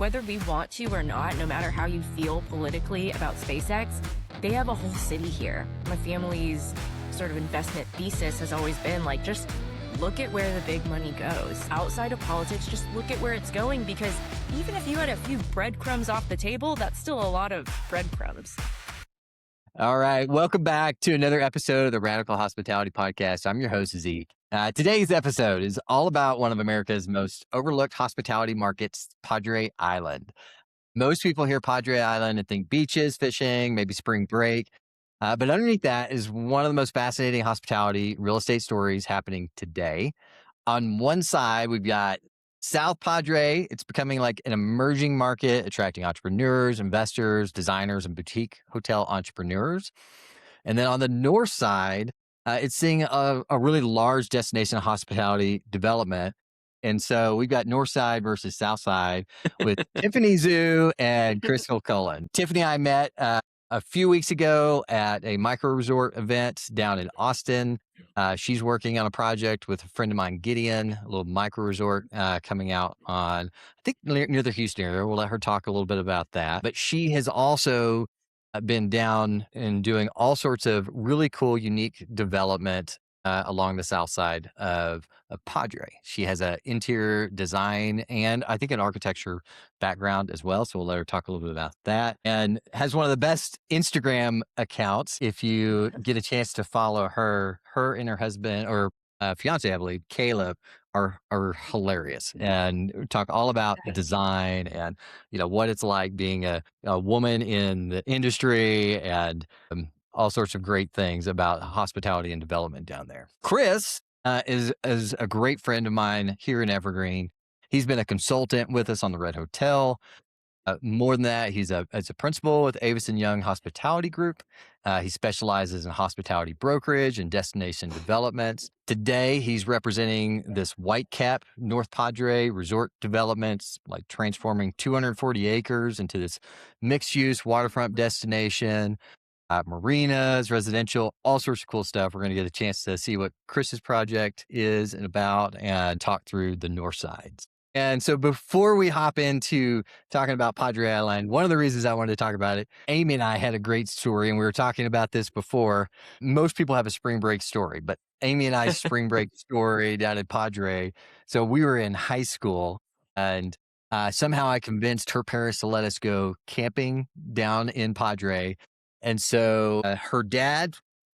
whether we want to or not, no matter how you feel politically about SpaceX, they have a whole city here. My family's sort of investment thesis has always been like, just look at where the big money goes. Outside of politics, just look at where it's going, because even if you had a few breadcrumbs off the table, that's still a lot of breadcrumbs. All right. Welcome back to another episode of the Radical Hospitality Podcast. I'm your host, Zeke. Today's episode is all about one of America's most overlooked hospitality markets, Padre Island. Most people hear Padre Island and think beaches, fishing, maybe spring break. But underneath that is one of the most fascinating hospitality real estate stories happening today. On one side, we've got South Padre. It's becoming like an emerging market, attracting entrepreneurs, investors, designers, and boutique hotel entrepreneurs. And then on the north side, it's seeing a really large destination hospitality development. And so we've got north side versus south side with Tiffany Zhou and Kilcullen. Tiffany and I met a few weeks ago at a micro resort event down in Austin. She's working on a project with a friend of mine, Gideon, a little micro resort coming out on, I think, near the Houston area. We'll let her talk a little bit about that. But she has also been down and doing all sorts of really cool, unique development along the south side of Padre. She has an interior design and I think an architecture background as well. So we'll let her talk a little bit about that, and has one of the best Instagram accounts. If you get a chance to follow her and her husband or fiance, I believe, Caleb, are hilarious and talk all about design and, what it's like being a woman in the industry and all sorts of great things about hospitality and development down there. Chris is a great friend of mine here in Evergreen. He's been a consultant with us on the Red Hotel. More than that, he's a principal with Avis & Young Hospitality Group. He specializes in hospitality brokerage and destination developments. Today, he's representing this Whitecap North Padre resort developments, like transforming 240 acres into this mixed-use waterfront destination. Marinas, residential, all sorts of cool stuff. We're going to get a chance to see what Chris's project is and about and talk through the north sides. And so before we hop into talking about Padre Island, one of the reasons I wanted to talk about it, Amy and I had a great story, and we were talking about this before. Most people have a spring break story, but Amy and I's spring break story down at Padre. So we were in high school, and somehow I convinced her parents to let us go camping down in Padre. And so her dad,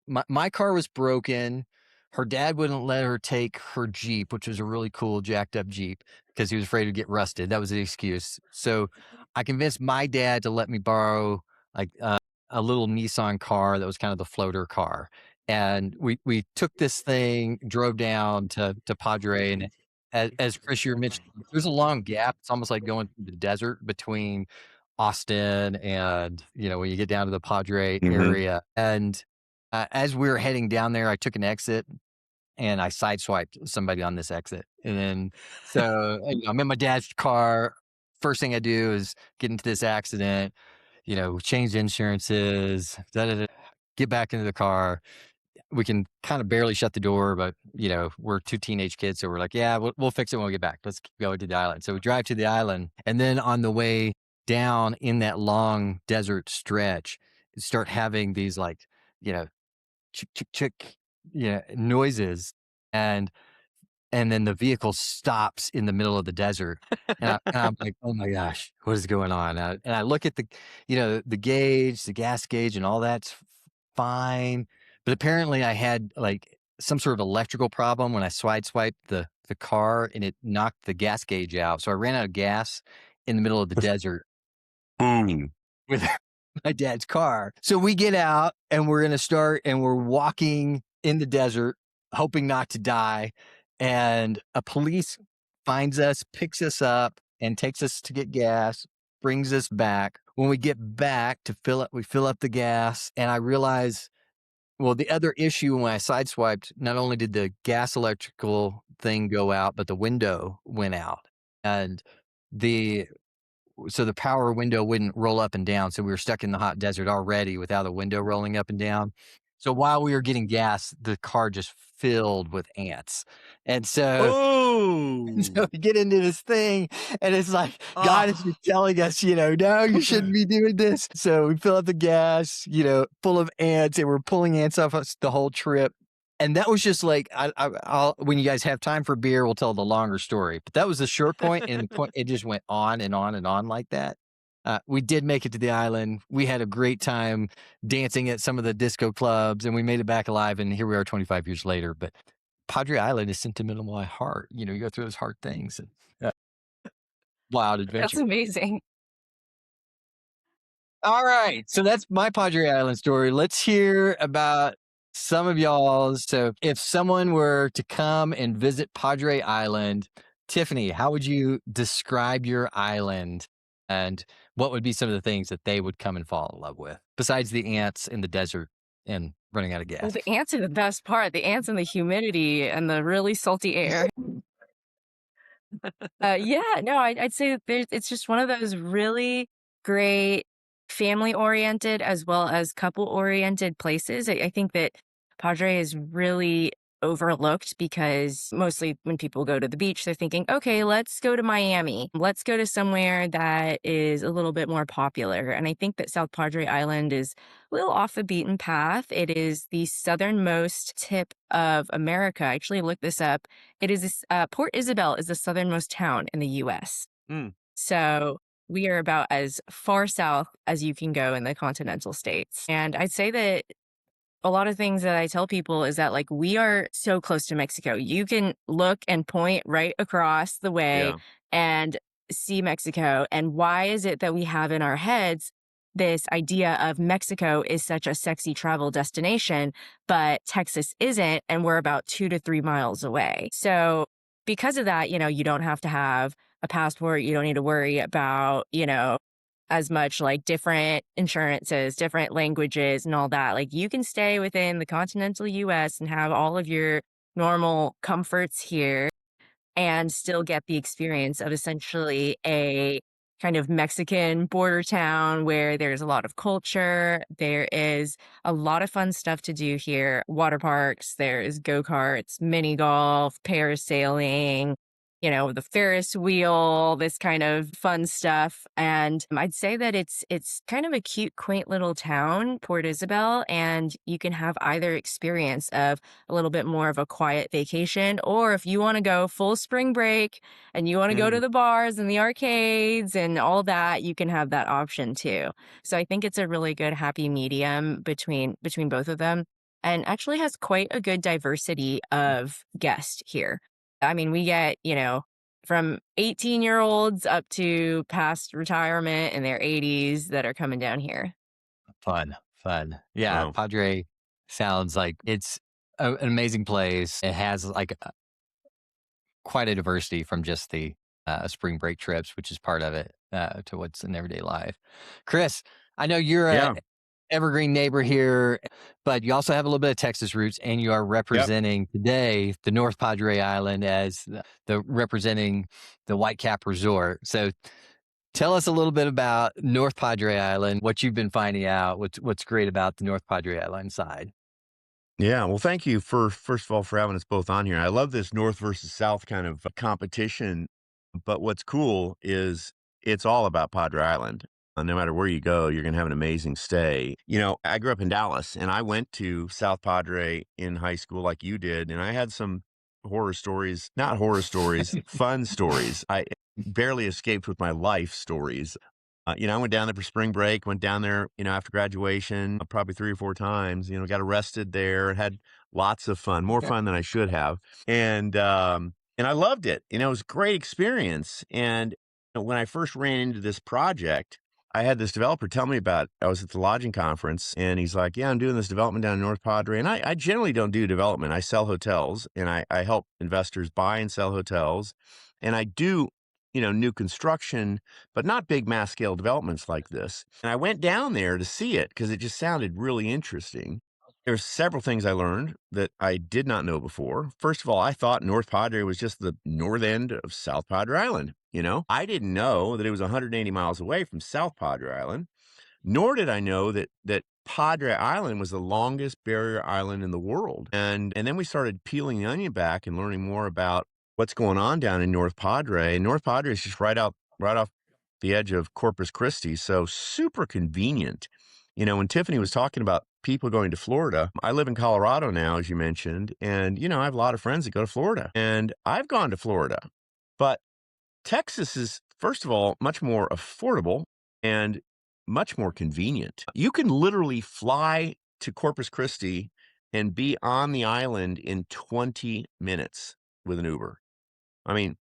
my car was broken. Her dad wouldn't let her take her Jeep, which was a really cool jacked up Jeep, because he was afraid it'd get rusted. That was the excuse. So I convinced my dad to let me borrow like a little Nissan car that was kind of the floater car. And we took this thing, drove down to Padre. And as Chris, you mentioned, there's a long gap. It's almost like going through the desert between Austin and, when you get down to the Padre area. And as we were heading down there, I took an exit and I sideswiped somebody on this exit. And then, so I'm in my dad's car. First thing I do is get into this accident, change insurances, get back into the car. We can kind of barely shut the door, but, we're two teenage kids. So we're like, yeah, we'll fix it when we get back. Let's go to the island. So we drive to the island. And then on the way down in that long desert stretch, start having these like, chick, chick, chick, noises. And then the vehicle stops in the middle of the desert. And I'm like, oh my gosh, what is going on? And I look at the gauge, the gas gauge and all that's fine. But apparently I had like some sort of electrical problem when I sideswiped the car, and it knocked the gas gauge out. So I ran out of gas in the middle of the desert with my dad's car. So we get out and we're going to start, and we're walking in the desert, hoping not to die. And a police finds us, picks us up, and takes us to get gas, brings us back. When we get back to we fill up the gas, and I realize, well, the other issue when I sideswiped, not only did the gas electrical thing go out, but the window went out. And so the power window wouldn't roll up and down. So we were stuck in the hot desert already without a window rolling up and down. So while we were getting gas, the car just filled with ants. And so, Oh, we get into this thing and it's like, God is oh, just telling us, no, you shouldn't be doing this. So we fill up the gas, full of ants, and we're pulling ants off us the whole trip. And that was just like, I'll when you guys have time for beer, we'll tell the longer story. But that was the short point, and the point it just went on and on and on like that. We did make it to the island. We had a great time dancing at some of the disco clubs, and we made it back alive. And here we are 25 years later. But Padre Island is sentimental to my heart. You go through those hard things and wild That's adventure. amazing. All right. So that's my Padre Island story. Let's hear about some of y'all's. So if someone were to come and visit Padre Island, Tiffany, how would you describe your island? And what would be some of the things that they would come and fall in love with besides the ants in the desert and running out of Well, gas? the ants are the best part. The ants and the humidity and the really salty air. Yeah, no, I'd say that it's just one of those really great family-oriented as well as couple-oriented places. I think that Padre is really overlooked because mostly when people go to the beach, they're thinking, okay, let's go to Miami. Let's go to somewhere that is a little bit more popular. And I think that South Padre Island is a little off the beaten path. It is the southernmost tip of America. I actually looked this up. It is Port Isabel is the southernmost town in the U.S. mm, So we are about as far south as you can go in the continental states. And I'd say that a lot of things that I tell people is that like we are so close to Mexico. You can look and point right across the way yeah. and see Mexico. And why is it that we have in our heads this idea of Mexico is such a sexy travel destination, but Texas isn't, and we're about 2 to 3 miles away. So because of that, you don't have to have a passport. You don't need to worry about, as much like different insurances, different languages, and all that. Like you can stay within the continental US and have all of your normal comforts here and still get the experience of essentially a kind of Mexican border town where there's a lot of culture. There is a lot of fun stuff to do here. Water parks, there's go-karts, mini golf, parasailing, the Ferris wheel, this kind of fun stuff. And I'd say that it's kind of a cute, quaint little town, Port Isabel, and you can have either experience of a little bit more of a quiet vacation, or if you want to go full spring break and you want to go to Mm, the bars and the arcades and all that, you can have that option too. So I think it's a really good happy medium between both of them, and actually has quite a good diversity of guests here. I mean, we get, from 18-year-olds up to past retirement in their 80s that are coming down here. Fun, fun. Yeah, wow. Padre sounds like it's an amazing place. It has like quite a diversity from just the spring break trips, which is part of it, to what's in everyday life. Chris, I know you're a Yeah. evergreen neighbor here, but you also have a little bit of Texas roots, and you are Yep. representing today the North Padre Island as the representing the Whitecap Resort. So tell us a little bit about North Padre Island, what you've been finding out, what's great about the North Padre Island side. Yeah. Well, thank you for, first of all, for having us both on here. I love this North versus South kind of competition. But what's cool is it's all about Padre Island. No matter where you go, you're going to have an amazing stay. I grew up in Dallas and I went to South Padre in high school like you did. And I had some horror stories, not horror stories, fun stories. I barely escaped with my life stories. I went down there for spring break, went down there, after graduation, probably 3 or 4 times, got arrested there, had lots of fun, more fun than I should have. And I loved it. It was a great experience. And when I first ran into this project, I had this developer tell me about it. I was at the lodging conference and he's like, yeah, I'm doing this development down in North Padre. And I generally don't do development. I sell hotels and I help investors buy and sell hotels. And I do, new construction, but not big mass scale developments like this. And I went down there to see it because it just sounded really interesting. There's several things I learned that I did not know before. First of all, I thought North Padre was just the north end of South Padre Island. I didn't know that it was 180 miles away from South Padre Island. Nor did I know that Padre Island was the longest barrier island in the world. And then we started peeling the onion back and learning more about what's going on down in North Padre. And North Padre is just right off the edge of Corpus Christi, so super convenient. When Tiffany was talking about people going to Florida, I live in Colorado now, as you mentioned, and I have a lot of friends that go to Florida, and I've gone to Florida, but Texas is, first of all, much more affordable and much more convenient. You can literally fly to Corpus Christi and be on the island in 20 minutes with an Uber. I mean,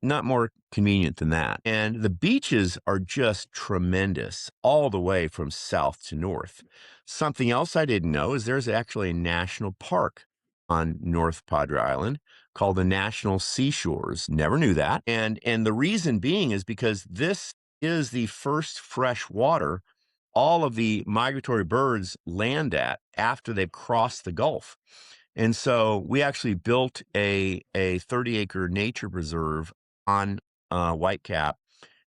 not more convenient than that. And the beaches are just tremendous all the way from south to north. Something else I didn't know is there's actually a national park on North Padre Island called the National Seashores. Never knew that. And the reason being is because this is the first fresh water all of the migratory birds land at after they've crossed the Gulf. And so we actually built a 30-acre nature preserve on Whitecap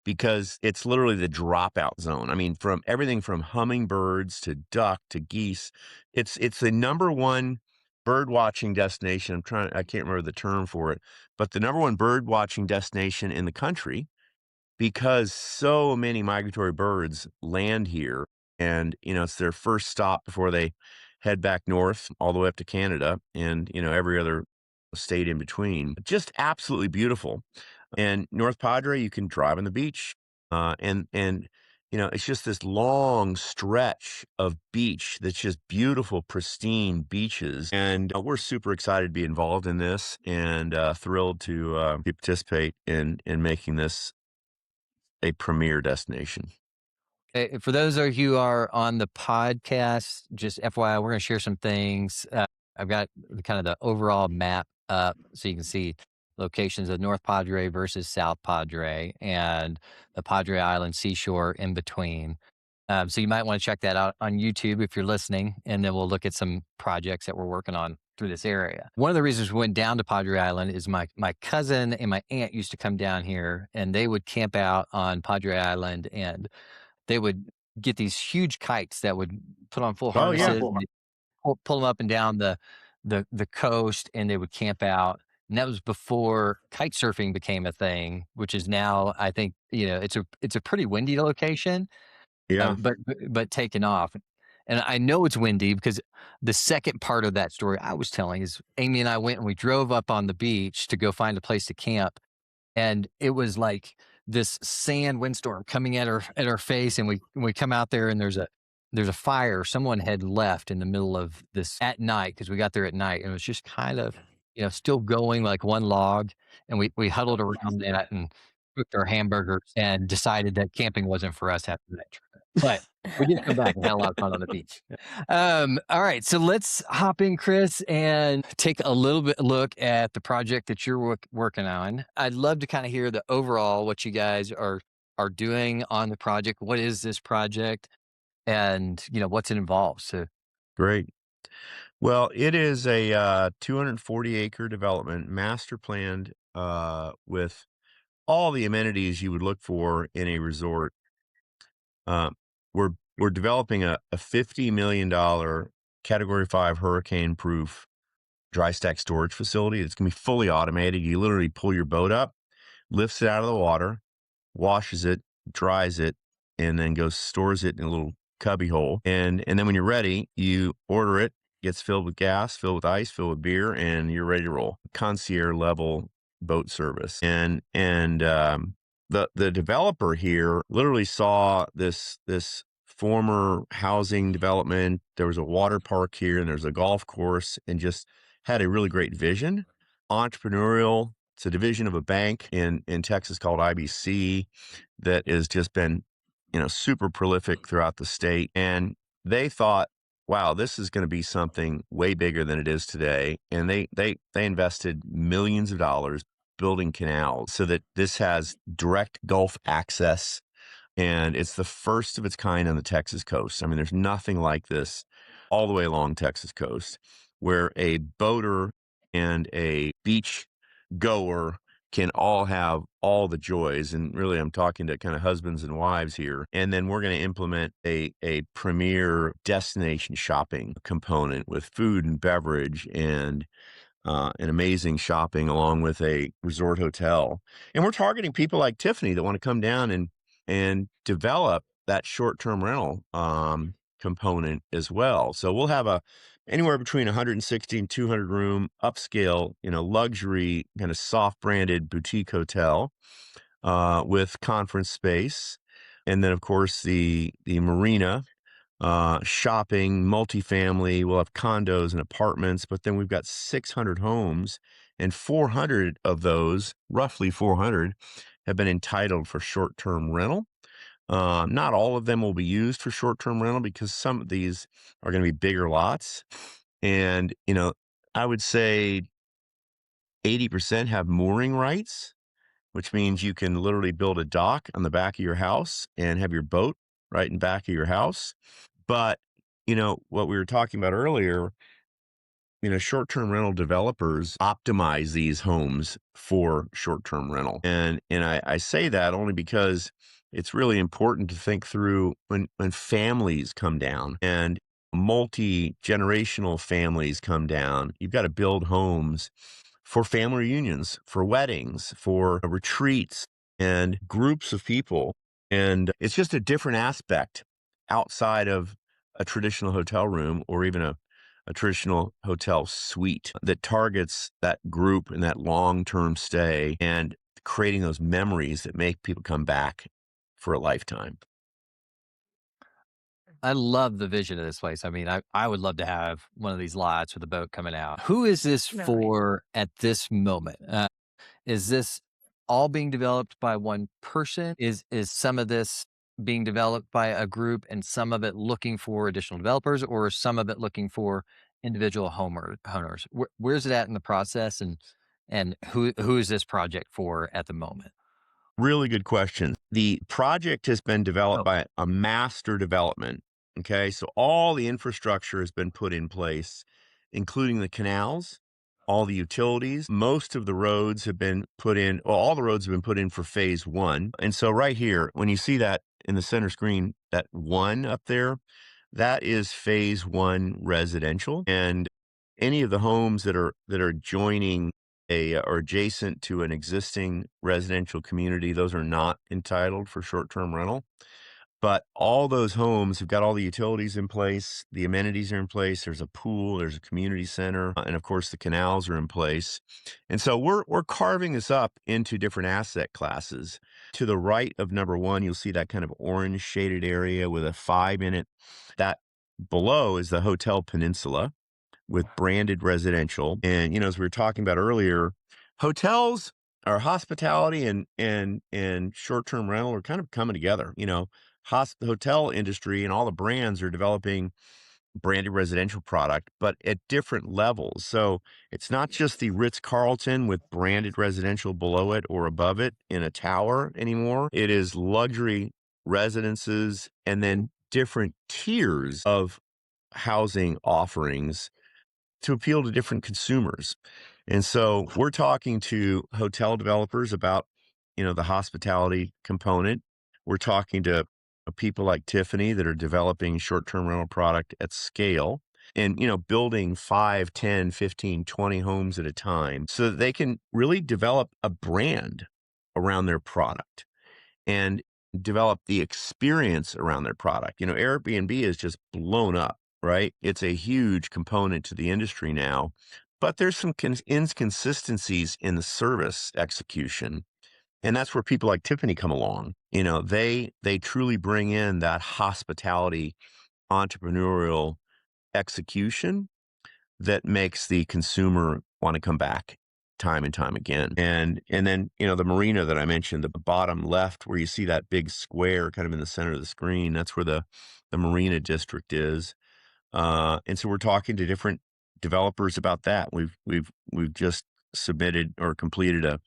because it's literally the dropout zone. I mean, from everything from hummingbirds to duck to geese, it's the number one bird watching destination. I can't remember the term for it, but the number one bird watching destination in the country because so many migratory birds land here, and it's their first stop before they head back north all the way up to Canada and every other state in between. Just absolutely beautiful. And North Padre, you can drive on the beach, and it's just this long stretch of beach that's just beautiful, pristine beaches. And we're super excited to be involved in this, and thrilled to participate in making this a premier destination. For those of you who are on the podcast, just FYI, we're going to share some things. I've got kind of the overall map up so you can see locations of North Padre versus South Padre and the Padre Island seashore in between. So you might want to check that out on YouTube if you're listening, and then we'll look at some projects that we're working on through this area. One of the reasons we went down to Padre Island is my cousin and my aunt used to come down here, and they would camp out on Padre Island, and they would get these huge kites that would put on full Oh, yeah. harnesses, and pull them up and down the coast, and they would camp out. And that was before kite surfing became a thing, which is now, I think, it's a pretty windy location, Yeah. but taken off. And I know it's windy because the second part of that story I was telling is Amy and I went and we drove up on the beach to go find a place to camp. And it was like this sand windstorm coming at our face. And we come out there and there's a fire. Someone had left in the middle of this at night because we got there at night, and it was just kind of, still going like one log. And we huddled around that and cooked our hamburgers and decided that camping wasn't for us after that trip. But we did come back and had a lot of fun on the beach. All right, so let's hop in, Chris, and take a little bit look at the project that you're working on. I'd love to kind of hear the overall what you guys are doing on the project. What is this project, and what's it involved? So Great. Well, it is a 240-acre development, master planned with all the amenities you would look for in a resort. Uh, we're developing a $50 million Category 5 hurricane-proof dry stack storage facility. It's going to be fully automated. You literally pull your boat up, lifts it out of the water, washes it, dries it, and then stores it in a little cubby hole. And then when you're ready, you order it, gets filled with gas, filled with ice, filled with beer, and you're ready to roll. Concierge level boat service. And the developer here literally saw this former housing development. There was a water park here, and there's a golf course, and just had a really great vision. Entrepreneurial. It's a division of a bank in Texas called IBC that has just been, super prolific throughout the state. And they thought, wow, this is going to be something way bigger than it is today. And they invested millions of dollars building canals so that this has direct Gulf access. And it's the first of its kind on the Texas coast. I mean, there's nothing like this all the way along Texas coast, where a boater and a beach goer can all have all the joys. And really, I'm talking to kind of husbands and wives here. And then we're going to implement a premier destination shopping component with food and beverage and an amazing shopping along with a resort hotel. And we're targeting people like Tiffany that want to come down and develop that short-term rental component as well. So we'll have anywhere between 160 and 200 room upscale, luxury kind of soft branded boutique hotel with conference space. And then of course the marina, shopping, multifamily. We'll have condos and apartments, but then we've got 600 homes, and 400 of those, roughly 400, have been entitled for short-term rental. Not all of them will be used for short-term rental because some of these are going to be bigger lots. And, I would say 80% have mooring rights, which means you can literally build a dock on the back of your house and have your boat right in back of your house. But, what we were talking about earlier, short-term rental developers optimize these homes for short-term rental. And I say that only because it's really important to think through when families come down and multi-generational families come down, you've got to build homes for family reunions, for weddings, for retreats and groups of people. And it's just a different aspect outside of a traditional hotel room or even a traditional hotel suite that targets that group and that long-term stay and creating those memories that make people come back for a lifetime. I love the vision of this place. I mean, I would love to have one of these lots with a boat coming out. Who is this Definitely. for at this moment? Is this all being developed by one person? Is some of this being developed by a group and some of it looking for additional developers, or is some of it looking for individual homeowners? Where's it at in the process, and who is this project for at the moment? Really good question. The project has been developed Oh, by a master development. Okay. So all the infrastructure has been put in place, including the canals, all the utilities. Most of the roads have been put in. Well, all the roads have been put in for phase one. And so right here, when you see that in the center screen, that one up there, that is phase one residential. And any of the homes that are joining or adjacent to an existing residential community, those are not entitled for short-term rental. But all those homes have got all the utilities in place, the amenities are in place. There's a pool, there's a community center, and of course the canals are in place. And so we're carving this up into different asset classes. To the right of number one, you'll see that kind of orange shaded area with a 5 in it. That below is the Hotel Peninsula with branded residential. And, as we were talking about earlier, hotels or hospitality and short-term rental are kind of coming together. The hotel industry and all the brands are developing branded residential product, but at different levels. So it's not just the Ritz-Carlton with branded residential below it or above it in a tower anymore. It is luxury residences and then different tiers of housing offerings to appeal to different consumers. And so we're talking to hotel developers about, the hospitality component. We're talking to people like Tiffany that are developing short-term rental product at scale and, building 5, 10, 15, 20 homes at a time so that they can really develop a brand around their product and develop the experience around their product. Airbnb is just blown up, right? It's a huge component to the industry now, but there's some inconsistencies in the service execution. And that's where people like Tiffany come along. They truly bring in that hospitality entrepreneurial execution that makes the consumer want to come back time and time again. And then, the marina that I mentioned, the bottom left where you see that big square kind of in the center of the screen, that's where the marina district is. And so we're talking to different developers about that. We've just submitted or completed a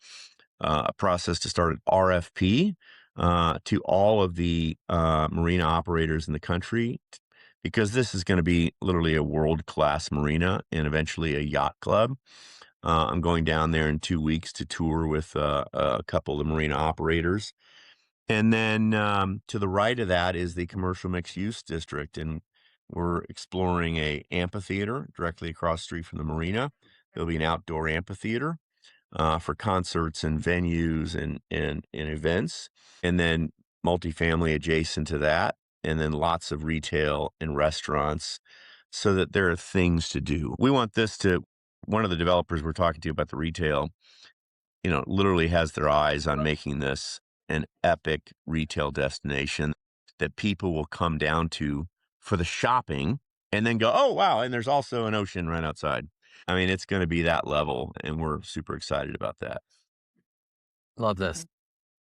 process to start an RFP to all of the marina operators in the country, because this is going to be literally a world-class marina and eventually a yacht club. I'm going down there in 2 weeks to tour with a couple of the marina operators. And then to the right of that is the commercial mixed use district, and we're exploring a amphitheater directly across the street from the marina. There'll be an outdoor amphitheater for concerts and venues and events, and then multifamily adjacent to that, and then lots of retail and restaurants, so that there are things to do. We want this to. One of the developers we're talking to about the retail, literally has their eyes on making this an epic retail destination that people will come down to for the shopping and then go, oh, wow. And there's also an ocean right outside. I mean, it's going to be that level, and we're super excited about that. Love this.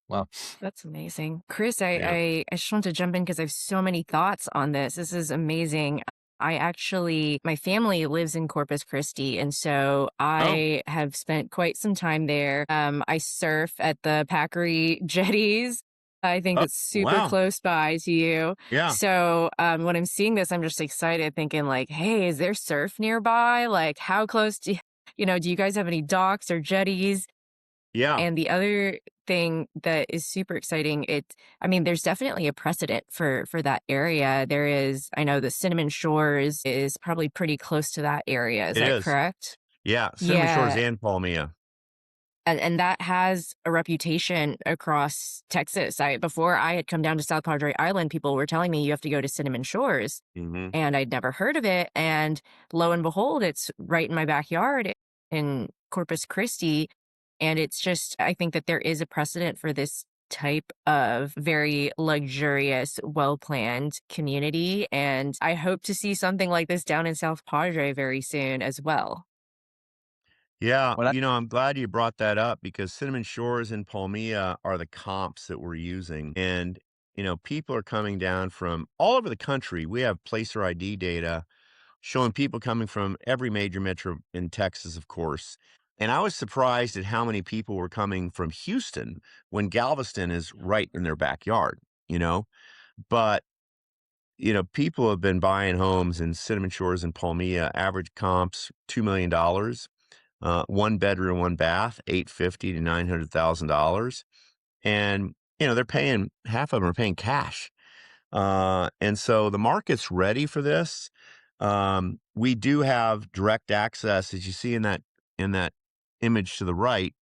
Wow. That's amazing. Chris, Yeah. I just want to jump in because I have so many thoughts on this. This is amazing. My family lives in Corpus Christi, and so Oh, I have spent quite some time there. I surf at the Packery jetties. I think oh, that's super wow. close by to you. Yeah. So when I'm seeing this, I'm just excited, thinking like, hey, is there surf nearby? Like, how close do do you guys have any docks or jetties? Yeah. And the other thing that is super exciting, there's definitely a precedent for that area. There is, I know the Cinnamon Shores is probably pretty close to that area. Is It that is. correct? Yeah. Cinnamon Shores Yeah. and Palmilla. And that has a reputation across Texas. Before I had come down to South Padre Island, people were telling me you have to go to Cinnamon Shores, Hmm. and I'd never heard of it. And lo and behold, it's right in my backyard in Corpus Christi. And it's just, I think that there is a precedent for this type of very luxurious, well-planned community. And I hope to see something like this down in South Padre very soon as well. Yeah, What I, I'm glad you brought that up because Cinnamon Shores and Palmilla are the comps that we're using. And, people are coming down from all over the country. We have placer ID data showing people coming from every major metro in Texas, of course. And I was surprised at how many people were coming from Houston when Galveston is right in their backyard, you know? But, people have been buying homes in Cinnamon Shores and Palmilla, average comps, $2 million. 1 bedroom, 1 bath, 850 to $900,000. And, they're paying, half of them are paying cash. And so the market's ready for this. We do have direct access, as you see in that image to the right.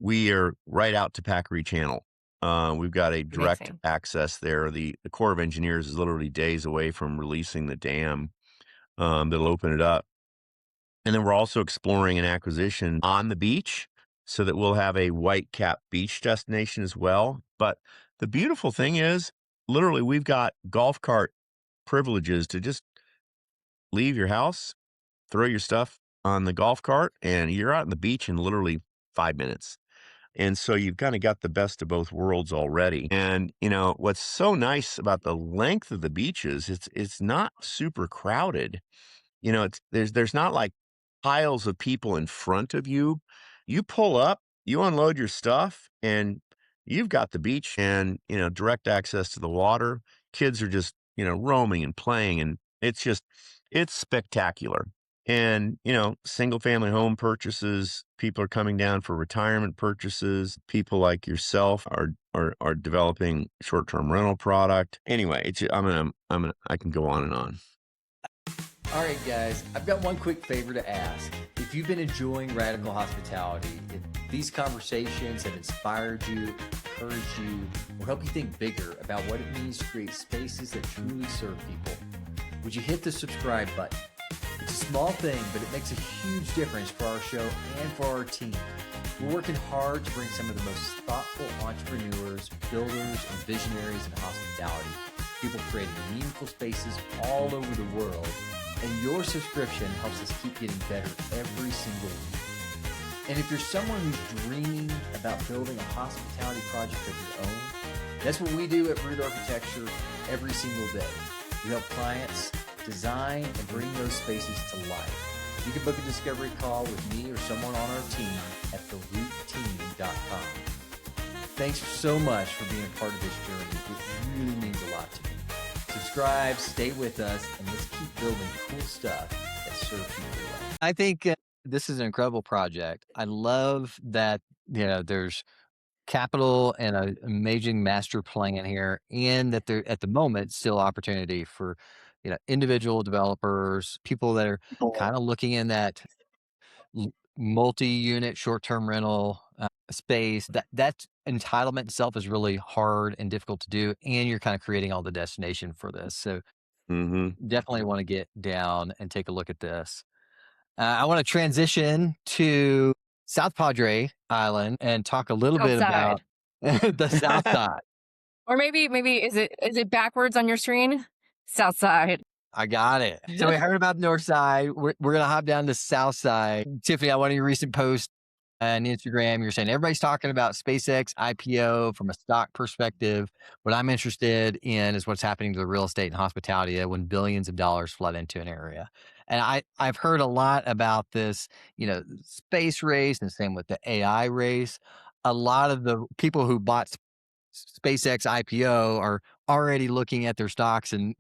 We are right out to Packery Channel. We've got a direct Amazing. access there. The Corps of Engineers is literally days away from releasing the dam that'll open it up. And then we're also exploring an acquisition on the beach so that we'll have a white cap beach destination as well. But the beautiful thing is, literally, we've got golf cart privileges to just leave your house, throw your stuff on the golf cart, and you're out on the beach in literally 5 minutes. And so you've kind of got the best of both worlds already. And, what's so nice about the length of the beaches, it's not super crowded. There's not like piles of people in front of you. You pull up, you unload your stuff, and you've got the beach and, direct access to the water. Kids are just, roaming and playing, and it's spectacular. And, single family home purchases, people are coming down for retirement purchases. People like yourself are developing short-term rental product. Anyway, I can go on and on. All right, guys, I've got one quick favor to ask. If you've been enjoying Radical Hospitality, if these conversations have inspired you, encouraged you, or helped you think bigger about what it means to create spaces that truly serve people, would you hit the subscribe button? It's a small thing, but it makes a huge difference for our show and for our team. We're working hard to bring some of the most thoughtful entrepreneurs, builders, and visionaries in hospitality, people creating meaningful spaces all over the world. And your subscription helps us keep getting better every single week. And if you're someone who's dreaming about building a hospitality project of your own, that's what we do at Root Architecture every single day. We help clients design and bring those spaces to life. You can book a discovery call with me or someone on our team at therootteam.com. Thanks so much for being a part of this journey. It really means a lot to me. Subscribe, stay with us, and let's keep building cool stuff that serves people well. I think This is an incredible project. I love that, there's capital and an amazing master plan here, and that there at the moment still opportunity for, individual developers, people that are kind of looking in that multi-unit short-term rental space. That entitlement itself is really hard and difficult to do, and you're kind of creating all the destination for this. So Hmm. definitely want to get down and take a look at this. I want to transition to South Padre Island and talk a little bit about Outside. the South Side. Or maybe is it backwards on your screen? South side. I got it. So we heard about the North Side. We're gonna hop down to South Side. Tiffany, on one of your recent posts on Instagram, you're saying everybody's talking about SpaceX IPO from a stock perspective. What I'm interested in is what's happening to the real estate and hospitality when billions of dollars flood into an area. And I've heard a lot about this, space race, and the same with the AI race. A lot of the people who bought SpaceX IPO are already looking at their stocks and,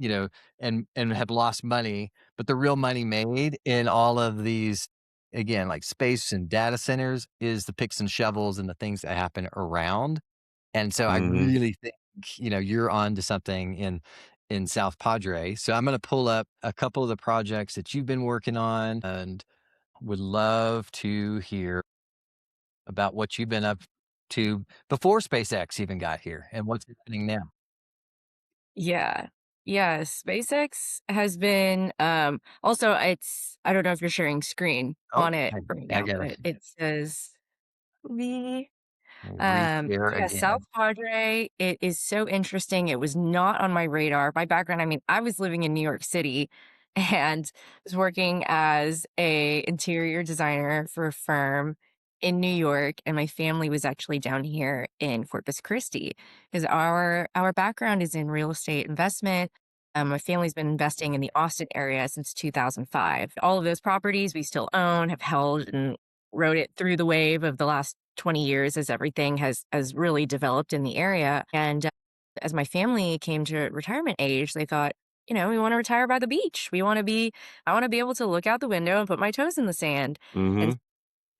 and have lost money. But the real money made in all of these, again, like space and data centers, is the picks and shovels and the things that happen around. And so I Hmm. really think, you're on to something in South Padre. So I'm going to pull up a couple of the projects that you've been working on, and would love to hear about what you've been up to before SpaceX even got here and what's happening now. Yeah. Yeah. SpaceX has been also I don't know if you're sharing screen Oh, on it right I now, gotta but it says we reshare yeah, South again. Padre, it is so interesting. It was not on my radar. My background, I mean, I was living in New York City and was working as a interior designer for a firm in New York, and my family was actually down here in Corpus Christi because our background is in real estate investment. My family's been investing in the Austin area since 2005. All of those properties we still own, have held and rode it through the wave of the last 20 years as everything has really developed in the area. And as my family came to retirement age, they thought, we want to retire by the beach. I want to be able to look out the window and put my toes in the sand. And Hmm.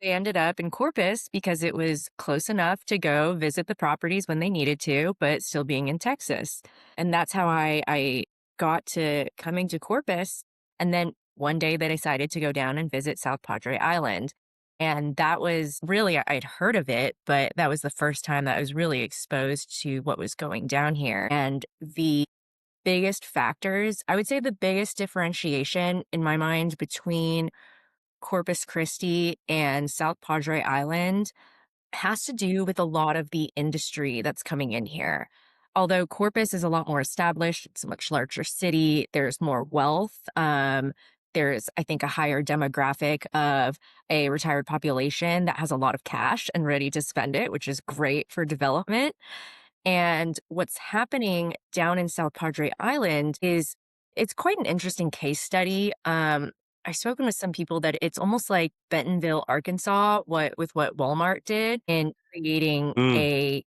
they ended up in Corpus because it was close enough to go visit the properties when they needed to, but still being in Texas. And that's how I got to coming to Corpus. And then one day they decided to go down and visit South Padre Island. And that was really, I'd heard of it, but that was the first time that I was really exposed to what was going down here. And the biggest factors, I would say the biggest differentiation in my mind between Corpus Christi and South Padre Island has to do with a lot of the industry that's coming in here. Although Corpus is a lot more established, it's a much larger city, there's more wealth. There's, I think, a higher demographic of a retired population that has a lot of cash and ready to spend it, which is great for development. And what's happening down in South Padre Island is it's quite an interesting case study. I've spoken with some people that it's almost like Bentonville, Arkansas, what Walmart did in creating Mm.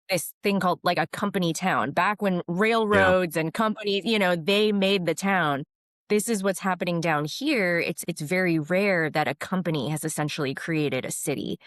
this thing called like a company town. Back when Yeah. railroads and companies, they made the town. This is what's happening down here. It's very rare that a company has essentially created a city.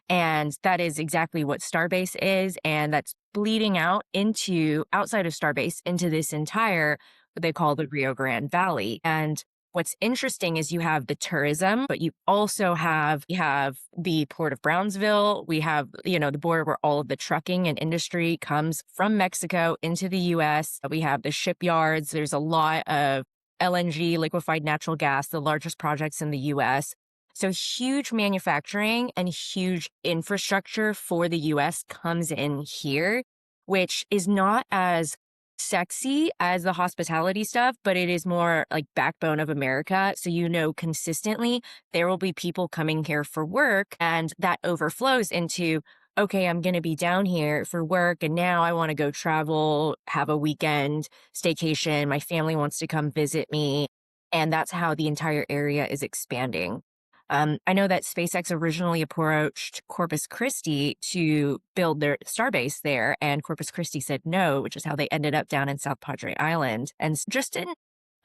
And that is exactly what Starbase is. And that's bleeding out into outside of Starbase into this entire what they call the Rio Grande Valley. And what's interesting is you have the tourism, but you have the Port of Brownsville. We have, the border where all of the trucking and industry comes from Mexico into the US. We have the shipyards. There's a lot of LNG, liquefied natural gas, the largest projects in the US. So huge manufacturing and huge infrastructure for the US comes in here, which is not as sexy as the hospitality stuff, but it is more like backbone of America. So, consistently there will be people coming here for work, and that overflows into, okay, I'm going to be down here for work, and now I want to go travel, have a weekend staycation. My family wants to come visit me. And that's how the entire area is expanding. I know that SpaceX originally approached Corpus Christi to build their starbase there, and Corpus Christi said no, which is how they ended up down in South Padre Island, and just in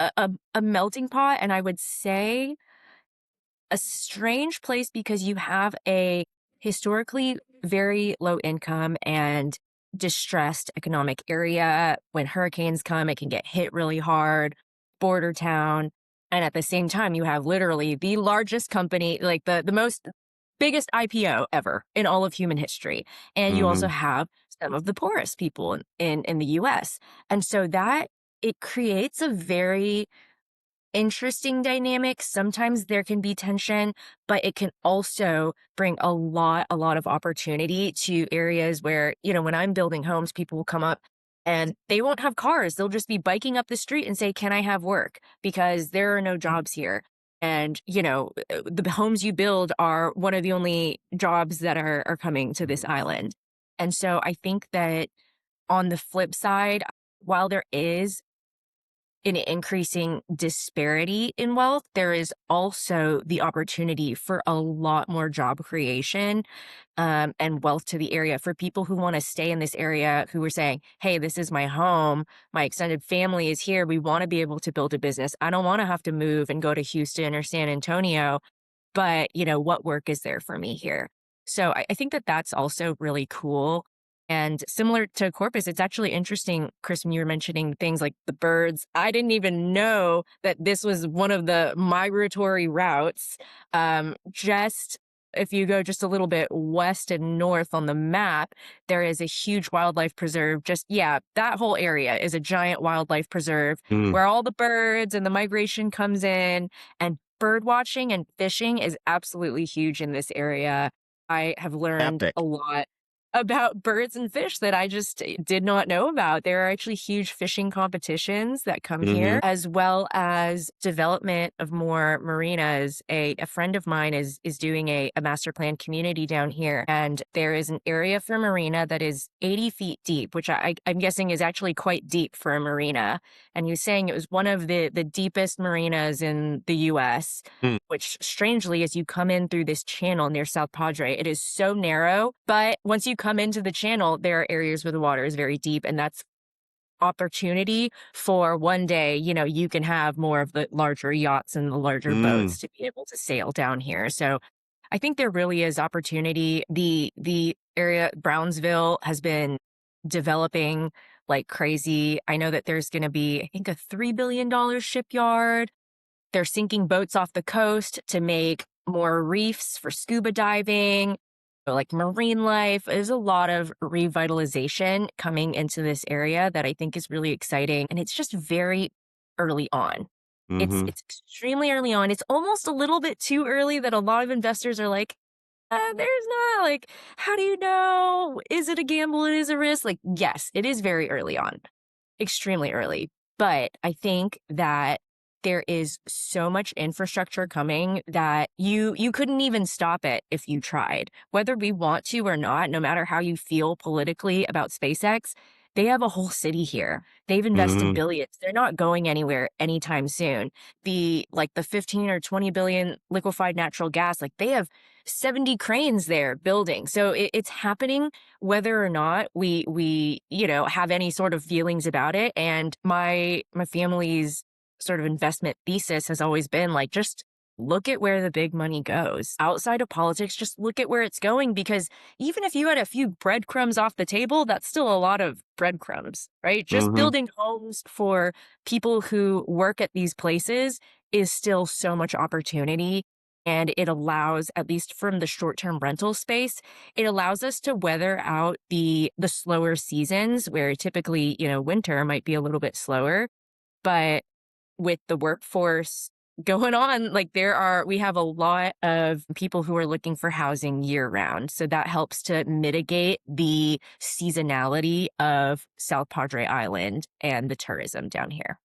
a melting pot. And I would say a strange place because you have a historically very low income and distressed economic area. When hurricanes come, it can get hit really hard, border town. And at the same time, you have literally the largest company, like the most biggest IPO ever in all of human history. And you also Hmm. have some of the poorest people in the US. And so that it creates a very interesting dynamic. Sometimes there can be tension, but it can also bring a lot of opportunity to areas where, when I'm building homes, people will come up and they won't have cars. They'll just be biking up the street and say, "Can I have work?" Because there are no jobs here. And, the homes you build are one of the only jobs that are coming to this island. And so I think that on the flip side, while there is an increasing disparity in wealth, there is also the opportunity for a lot more job creation and wealth to the area for people who want to stay in this area, who are saying, "Hey, this is my home. My extended family is here. We want to be able to build a business. I don't want to have to move and go to Houston or San Antonio, but what work is there for me here?" So I think that that's also really cool. And similar to Corpus, it's actually interesting, Chris, when you were mentioning things like the birds. I didn't even know that this was one of the migratory routes. Just if you go just a little bit west and north on the map, there is a huge wildlife preserve. Just, yeah, that whole area is a giant wildlife preserve Mm. where all the birds and the migration comes in. And bird watching and fishing is absolutely huge in this area. I have learned a Epic. lot about birds and fish that I just did not know about. There are actually huge fishing competitions that come Hmm. here, as well as development of more marinas. A friend of mine is doing a master plan community down here, and there is an area for marina that is 80 feet deep, which I'm guessing is actually quite deep for a marina. And he was saying it was one of the deepest marinas in the US, Mm. which strangely, as you come in through this channel near South Padre, it is so narrow. But once you come into the channel, there are areas where the water is very deep, and that's opportunity for one day, you can have more of the larger yachts and the larger Mm. boats to be able to sail down here. So I think there really is opportunity. The area Brownsville has been developing like crazy. I know that there's going to be, I think, a $3 billion shipyard. They're sinking boats off the coast to make more reefs for scuba diving, like marine life. There's a lot of revitalization coming into this area that I think is really exciting. And it's just very early on. It's Hmm. it's extremely early on. It's almost a little bit too early that a lot of investors are like, there's not like, how do you know? Is it a gamble? It is a risk. Like, yes, it is very early on, extremely early. But I think that there is so much infrastructure coming that you couldn't even stop it if you tried. Whether we want to or not, no matter how you feel politically about SpaceX, they have a whole city here. They've invested Hmm. billions. They're not going anywhere anytime soon. The 15 or 20 billion liquefied natural gas, like they have 70 cranes there building. So it's happening whether or not we have any sort of feelings about it. And my family's sort of investment thesis has always been like, just look at where the big money goes outside of politics. Just look at where it's going, because even if you had a few breadcrumbs off the table, that's still a lot of breadcrumbs, right? Just Hmm. building homes for people who work at these places is still so much opportunity. And it allows, at least from the short-term rental space, it allows us to weather out the slower seasons where typically, winter might be a little bit slower. But with the workforce going on, like we have a lot of people who are looking for housing year round. So that helps to mitigate the seasonality of South Padre Island and the tourism down here.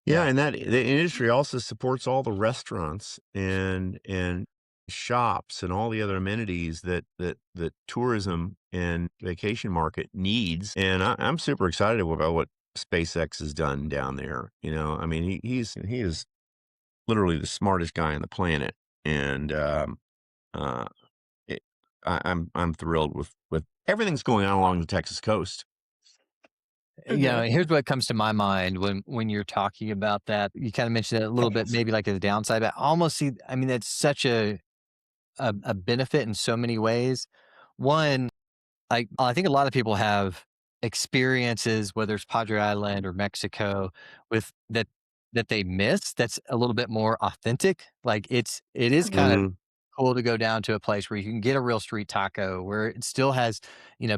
Yeah, Yeah. and that the industry also supports all the restaurants and shops and all the other amenities that tourism and vacation market needs. And I'm super excited about what SpaceX has done down there. I mean, he is literally the smartest guy on the planet, and uh, it, I'm thrilled with everything's going on along the Texas coast. Here's what comes to my mind when you're talking about that. You kind of mentioned it a little bit, maybe like as a downside, but I almost see, I mean, it's such a benefit in so many ways. One, like I think a lot of people have experiences, whether it's Padre Island or Mexico, with that they miss. That's a little bit more authentic. Like it is kind of Mhm. cool to go down to a place where you can get a real street taco, where it still has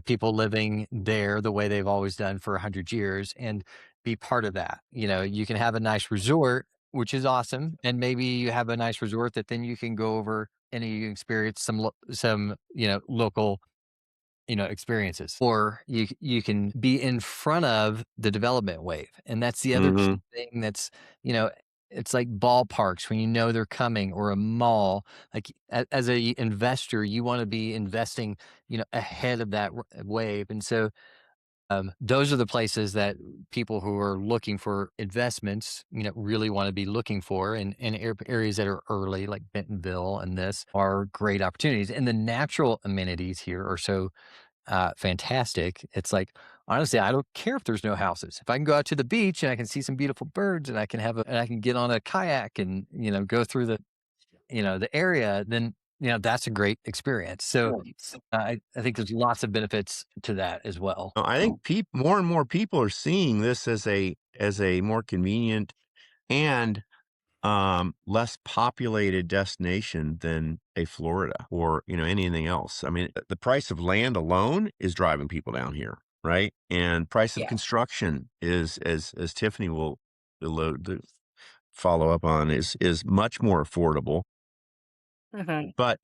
people living there the way they've always done for 100 years, and be part of that. You can have a nice resort, which is awesome, and maybe you have a nice resort that then you can go over and you experience some local experiences, or you can be in front of the development wave. And that's the other key Mhm. thing. You know, it's like ballparks when they're coming, or a mall. Like as a investor, you want to be investing, ahead of that wave. And so those are the places that people who are looking for investments, really want to be looking for, and areas that are early, like Bentonville, and this are great opportunities. And the natural amenities here are so fantastic. It's like, honestly, I don't care if there's no houses. If I can go out to the beach and I can see some beautiful birds, and I can get on a kayak and, go through the area, then, that's a great experience. So I think there's lots of benefits to that as well. No, I think more and more people are seeing this as a more convenient and less populated destination than a Florida or, anything else. I mean, the price of land alone is driving people down here, right? And price of Yeah. construction is, as Tiffany will the follow up on, is much more affordable. Mhm. But,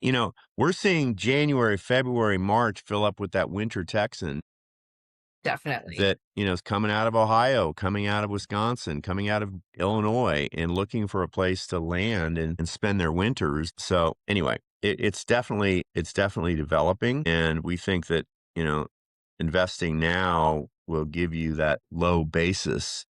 we're seeing January, February, March fill up with that winter Texan Definitely. that, is coming out of Ohio, coming out of Wisconsin, coming out of Illinois, and looking for a place to land and spend their winters. So anyway, it's definitely developing. And we think that, investing now will give you that low basis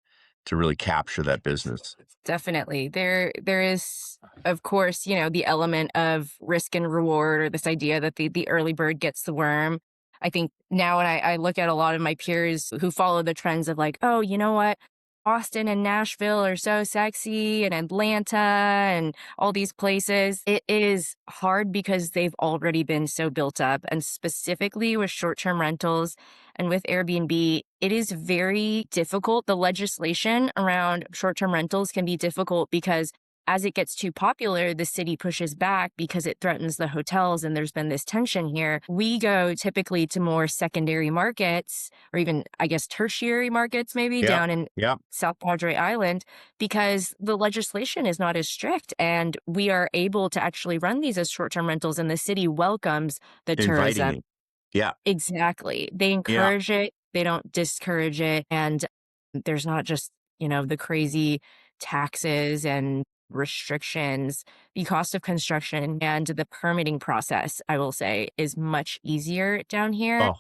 to really capture that business. Definitely. There is, of course, the element of risk and reward, or this idea that the early bird gets the worm. I think now when I look at a lot of my peers who follow the trends of like, oh, you know what? Austin and Nashville are so sexy, and Atlanta and all these places. It is hard because they've already been so built up. And specifically with short-term rentals and with Airbnb, it is very difficult. The legislation around short term rentals can be difficult because as it gets too popular, the city pushes back because it threatens the hotels. And there's been this tension here. We go typically to more secondary markets, or even, I guess, tertiary markets, maybe Yep. down in Yep. South Padre Island, because the legislation is not as strict. And we are able to actually run these as short term rentals, and the city welcomes the Inviting tourism. it. Yeah. Exactly. They Yeah. encourage it, they don't discourage it, and there's not just, the crazy taxes and restrictions. The cost of construction and the permitting process, I will say, is much easier down here. Oh,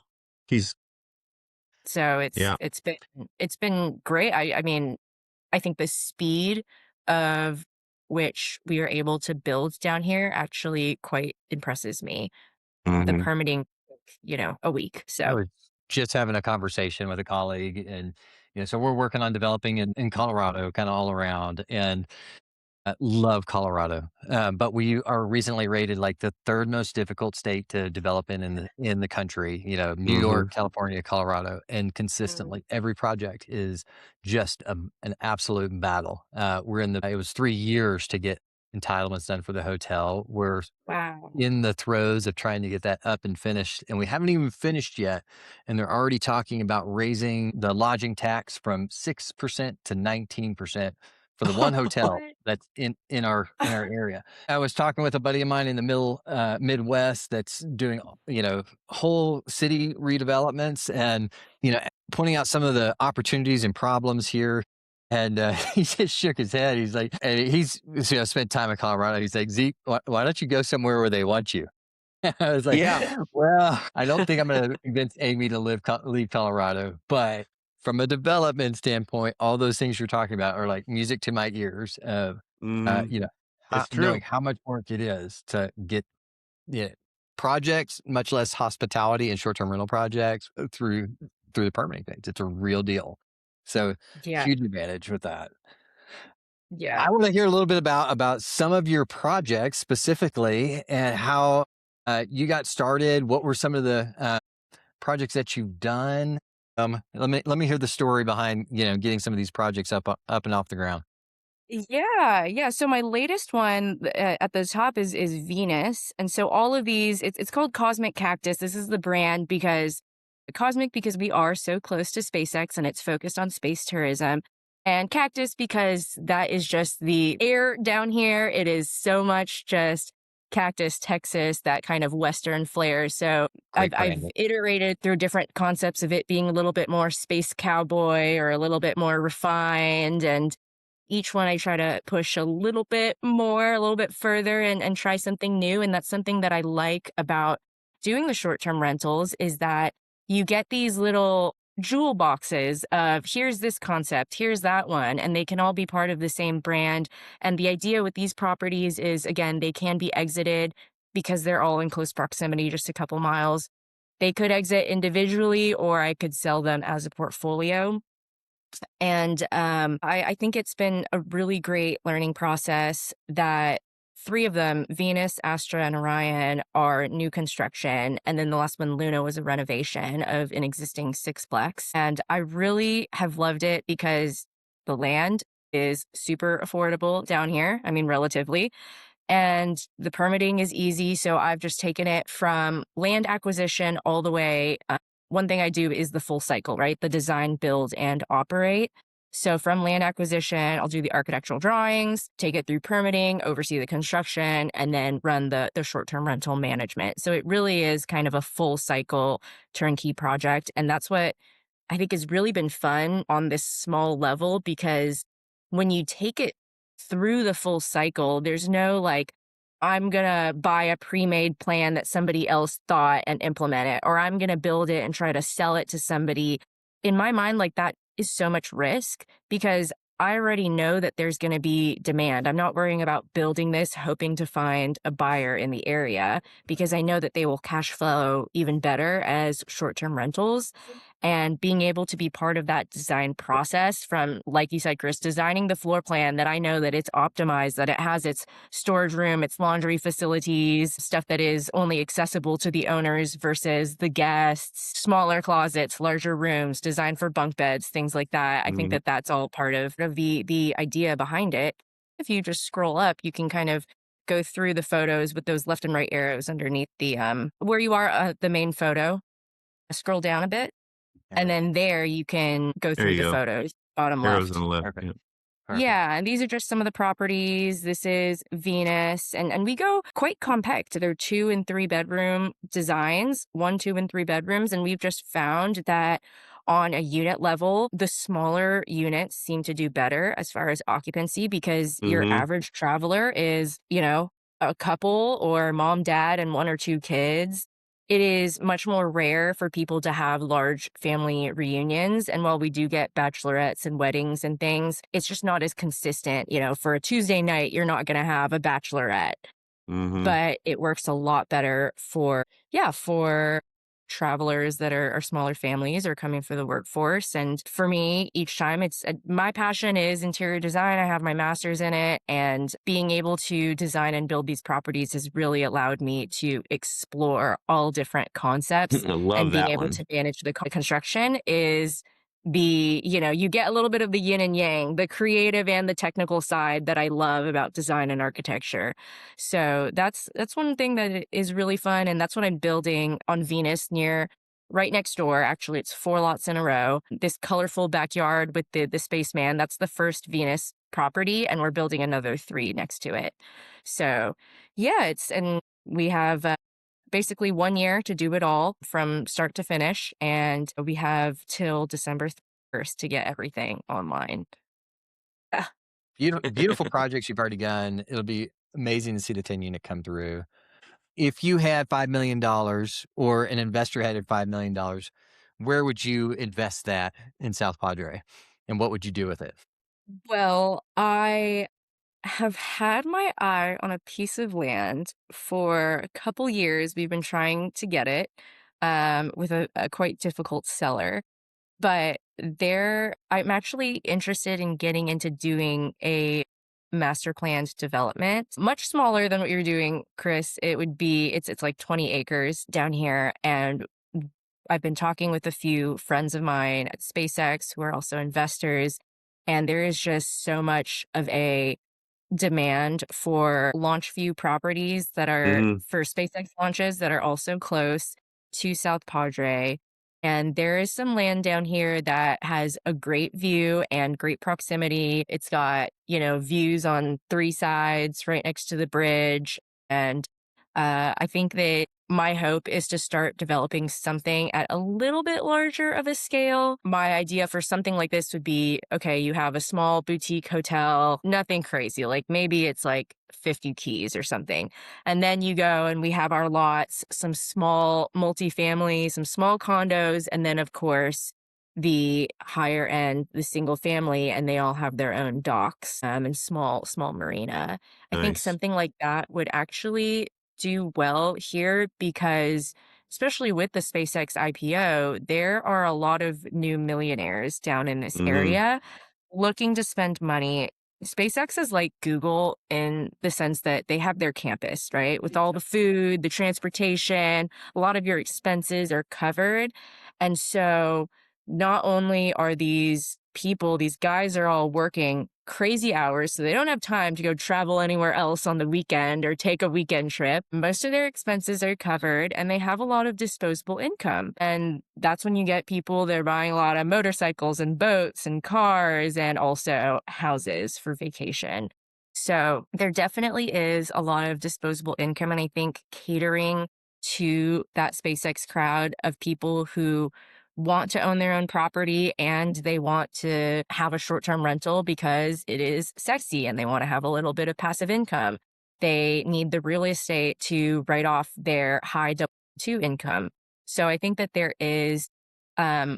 he's, So yeah. it's been great. I mean, I think the speed of which we are able to build down here actually quite impresses me. The Hmm. permitting, a week. I So was just having a conversation with a colleague, and so we're working on developing in Colorado, kind of all around, and I love Colorado. But we are recently rated like the third most difficult state to develop in the country. New Hmm. York, California, Colorado, and Mm. consistently every project is just an absolute battle. It was 3 years to get entitlements done for the hotel. We're Wow. in the throes of trying to get that up and finished, and we haven't even finished yet. And they're already talking about raising the lodging tax from 6% to 19% for the one hotel What? that's in our area. I was talking with a buddy of mine in the middle Midwest that's doing whole city redevelopments, and pointing out some of the opportunities and problems here. And he just shook his head. He's like, and he's spent time in Colorado. He's like, Zeke, why don't you go somewhere where they want you? I was like, Yeah. well, I don't think I'm going to convince Amy to leave Colorado, but from a development standpoint, all those things you're talking about are like music to my ears. Of, Hmm. It's knowing true. how much work it is to get projects, much less hospitality and short-term rental projects, through through the permitting phase. It's a real deal. So Yeah. huge advantage with that. Yeah. I want to hear a little bit about some of your projects specifically and how you got started. What were some of the projects that you've done? Let me hear the story behind getting some of these projects up and off the ground. Yeah, yeah. So my latest one at the top is Venus, and so all of these, it's called Cosmic Cactus. This is the brand because Cosmic because we are so close to SpaceX and it's focused on space tourism, and Cactus because that is just the air down here. It is so much just Cactus, Texas, that kind of Western flair. So Great I've branding. iterated through different concepts of it being a little bit more space cowboy or a little bit more refined, and each one I try to push a little bit more, a little bit further and try something new. And that's something that I like about doing the short-term rentals is that you get these little jewel boxes of here's this concept, here's that one, and they can all be part of the same brand. And the idea with these properties is, again, they can be exited because they're all in close proximity, just a couple miles. They could exit individually, or I could sell them as a portfolio. And I think it's been a really great learning process that three of them, Venus, Astra, and Orion, are new construction. And then the last one, Luna, was a renovation of an existing sixplex. And I really have loved it because the land is super affordable down here. I mean, relatively. And the permitting is easy. So I've just taken it from land acquisition all the way. One thing I do is the full cycle, right? The design, build, and operate. So from land acquisition, I'll do the architectural drawings, take it through permitting, oversee the construction, and then run the short-term rental management. So it really is kind of a full cycle turnkey project. And that's what I think has really been fun on this small level, because when you take it through the full cycle, there's no like, I'm going to buy a pre-made plan that somebody else thought and implement it, or I'm going to build it and try to sell it to somebody. In my mind, like that is so much risk because I already know that there's going to be demand. I'm not worrying about building this, hoping to find a buyer in the area because I know that they will cash flow even better as short-term rentals. And being able to be part of that design process from, like you said, Chris, designing the floor plan that I know that it's optimized, that it has its storage room, its laundry facilities, stuff that is only accessible to the owners versus the guests, smaller closets, larger rooms, designed for bunk beds, things like that. I think Mhm. that that's all part of the idea behind it. If you just scroll up, you can kind of go through the photos with those left and right arrows underneath the where you are the main photo. Scroll down a bit. And Okay. then there you can go There through you the go. photos, bottom Arrows on left. the left. Perfect. Yeah. Perfect. Yeah, and these are just some of the properties. This is Venus, and we go quite compact. They're 2 and 3 bedroom designs, 1, 2, and 3 bedrooms, and we've just found that on a unit level, the smaller units seem to do better as far as occupancy because your Mhm. average traveler is, a couple or mom, dad, and 1 or 2 kids. It is much more rare for people to have large family reunions. And while we do get bachelorettes and weddings and things, it's just not as consistent. For a Tuesday night, you're not going to have a bachelorette, Mhm. but it works a lot better for travelers that are smaller families or coming for the workforce. And for me, each time my passion is interior design. I have my master's in it, and being able to design and build these properties has really allowed me to explore all different concepts, I love and being that able one. to manage the construction is you get a little bit of the yin and yang, the creative and the technical side that I love about design and architecture. So that's one thing that is really fun, and that's what I'm building on Venus near right next door. Actually, it's 4 lots in a row. This colorful backyard with the spaceman. That's the first Venus property, and we're building another 3 next to it. So yeah, and we have basically 1 year to do it all from start to finish, and we have till December 1st to get everything online. Ah, Beautiful projects you've already done. It'll be amazing to see the 10 unit come through. If you had $5 million or an investor had $5 million, where would you invest that in South Padre? And what would you do with it? well, I have had my eye on a piece of land for a couple years. We've been trying to get it with a quite difficult seller. But I'm actually interested in getting into doing a master planned development, much smaller than what you're doing, Chris. It's like 20 acres down here, and I've been talking with a few friends of mine at SpaceX who are also investors, and there is just so much of a demand for launch view properties that are Hmm. for SpaceX launches that are also close to South Padre. And there is some land down here that has a great view and great proximity. It's got, views on three sides right next to the bridge. And I think that my hope is to start developing something at a little bit larger of a scale. My idea for something like this would be, okay, you have a small boutique hotel, nothing crazy. Like maybe it's like 50 keys or something. And then you go and we have our lots, some small multifamily, some small condos, and then of course the higher end, the single family, and they all have their own docks and small marina. I think Nice. something like that would actually do well here because, especially with the SpaceX IPO, there are a lot of new millionaires down in this Hmm. area looking to spend money. SpaceX is like Google in the sense that they have their campus, right? With all the food, the transportation, a lot of your expenses are covered. And so not only are these guys are all working crazy hours, so they don't have time to go travel anywhere else on the weekend or take a weekend trip. Most of their expenses are covered and they have a lot of disposable income. And that's when you get people, they're buying a lot of motorcycles and boats and cars and also houses for vacation. So there definitely is a lot of disposable income. And I think catering to that SpaceX crowd of people who want to own their own property and they want to have a short-term rental because it is sexy and they want to have a little bit of passive income. They need the real estate to write off their high W-2 income. So I think that there is um,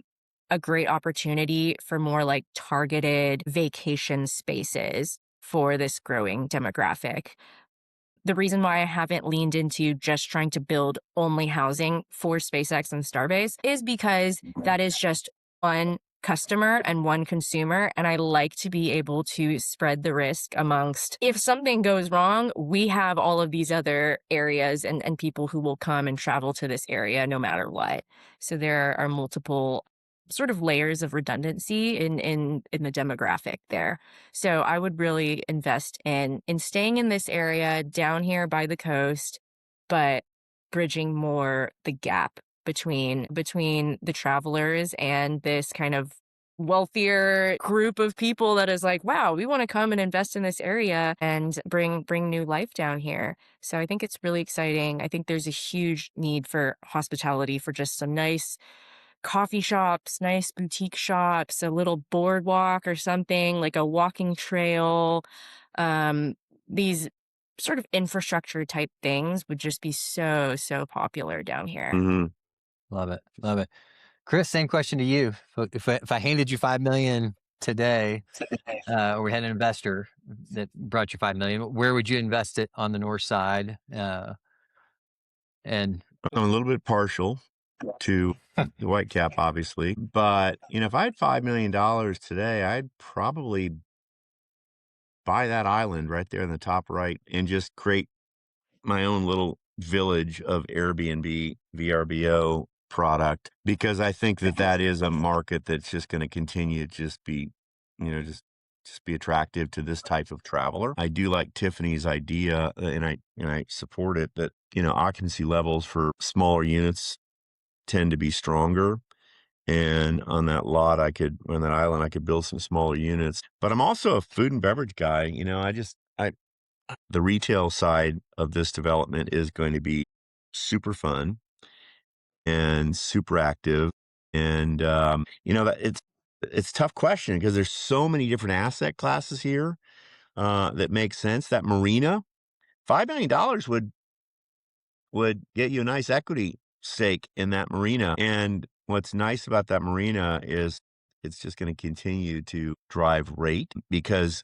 a great opportunity for more like targeted vacation spaces for this growing demographic. The reason why I haven't leaned into just trying to build only housing for SpaceX and Starbase is because that is just one customer and one consumer. And I like to be able to spread the risk amongst, if something goes wrong, we have all of these other areas and people who will come and travel to this area no matter what. So there are multiple sort of layers of redundancy in the demographic there. So I would really invest in staying in this area down here by the coast, but bridging more the gap between the travelers and this kind of wealthier group of people that is like, wow, we want to come and invest in this area and bring new life down here. So I think it's really exciting. I think there's a huge need for hospitality for just some nice coffee shops, nice boutique shops, a little boardwalk or something, like a walking trail. These sort of infrastructure type things would just be so popular down here. Hmm. Love it. Love it. Chris, same question to you. If I handed you 5 million today, or we had an investor that brought you 5 million, where would you invest it on the north side? And I'm a little bit partial to the white cap, obviously, but if I had $5 million today, I'd probably buy that island right there in the top right and just create my own little village of Airbnb VRBO product, because I think that is a market that's just going to continue to just be, just be attractive to this type of traveler. I do like Tiffany's idea, and I support it, that occupancy levels for smaller units tend to be stronger. And on that island, I could build some smaller units. But I'm also a food and beverage guy. The retail side of this development is going to be super fun and super active. And, that it's a tough question because there's so many different asset classes here that make sense. That marina, $5 million would get you a nice equity stake in that marina. And what's nice about that marina is it's just going to continue to drive rate because,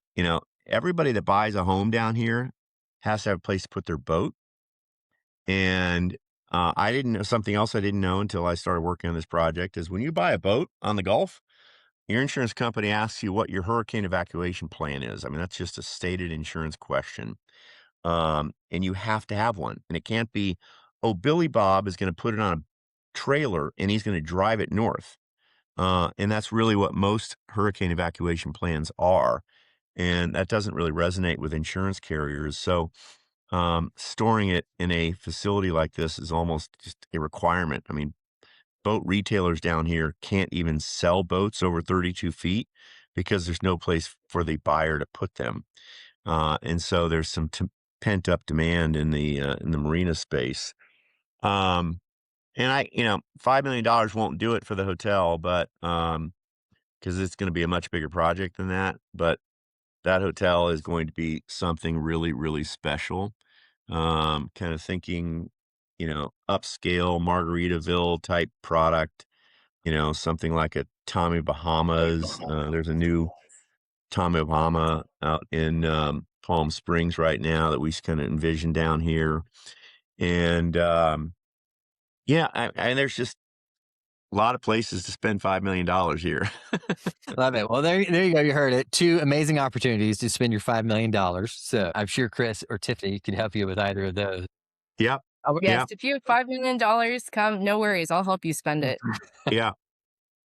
everybody that buys a home down here has to have a place to put their boat. And I didn't know something else I didn't know until I started working on this project is when you buy a boat on the Gulf, your insurance company asks you what your hurricane evacuation plan is. I mean, that's just a stated insurance question. And you have to have one. And it can't be, oh, Billy Bob is going to put it on a trailer and he's going to drive it north. And that's really what most hurricane evacuation plans are. And that doesn't really resonate with insurance carriers. So, storing it in a facility like this is almost just a requirement. I mean, boat retailers down here can't even sell boats over 32 feet because there's no place for the buyer to put them. And so there's some pent up demand in the marina space. And $5 million won't do it for the hotel, but because it's going to be a much bigger project than that. But that hotel is going to be something really, really special. Kind of thinking, upscale Margaritaville type product, something like a Tommy Bahamas. There's a new Tommy Bahama out in Palm Springs right now that we kind of envision down here. And yeah, and there's just a lot of places to spend $5 million here. Love it. Well, there you go. You heard it. Two amazing opportunities to spend your $5 million. So I'm sure Chris or Tiffany can help you with either of those. Yep. Yes, if you have $5 million, come, no worries. I'll help you spend it. Yeah.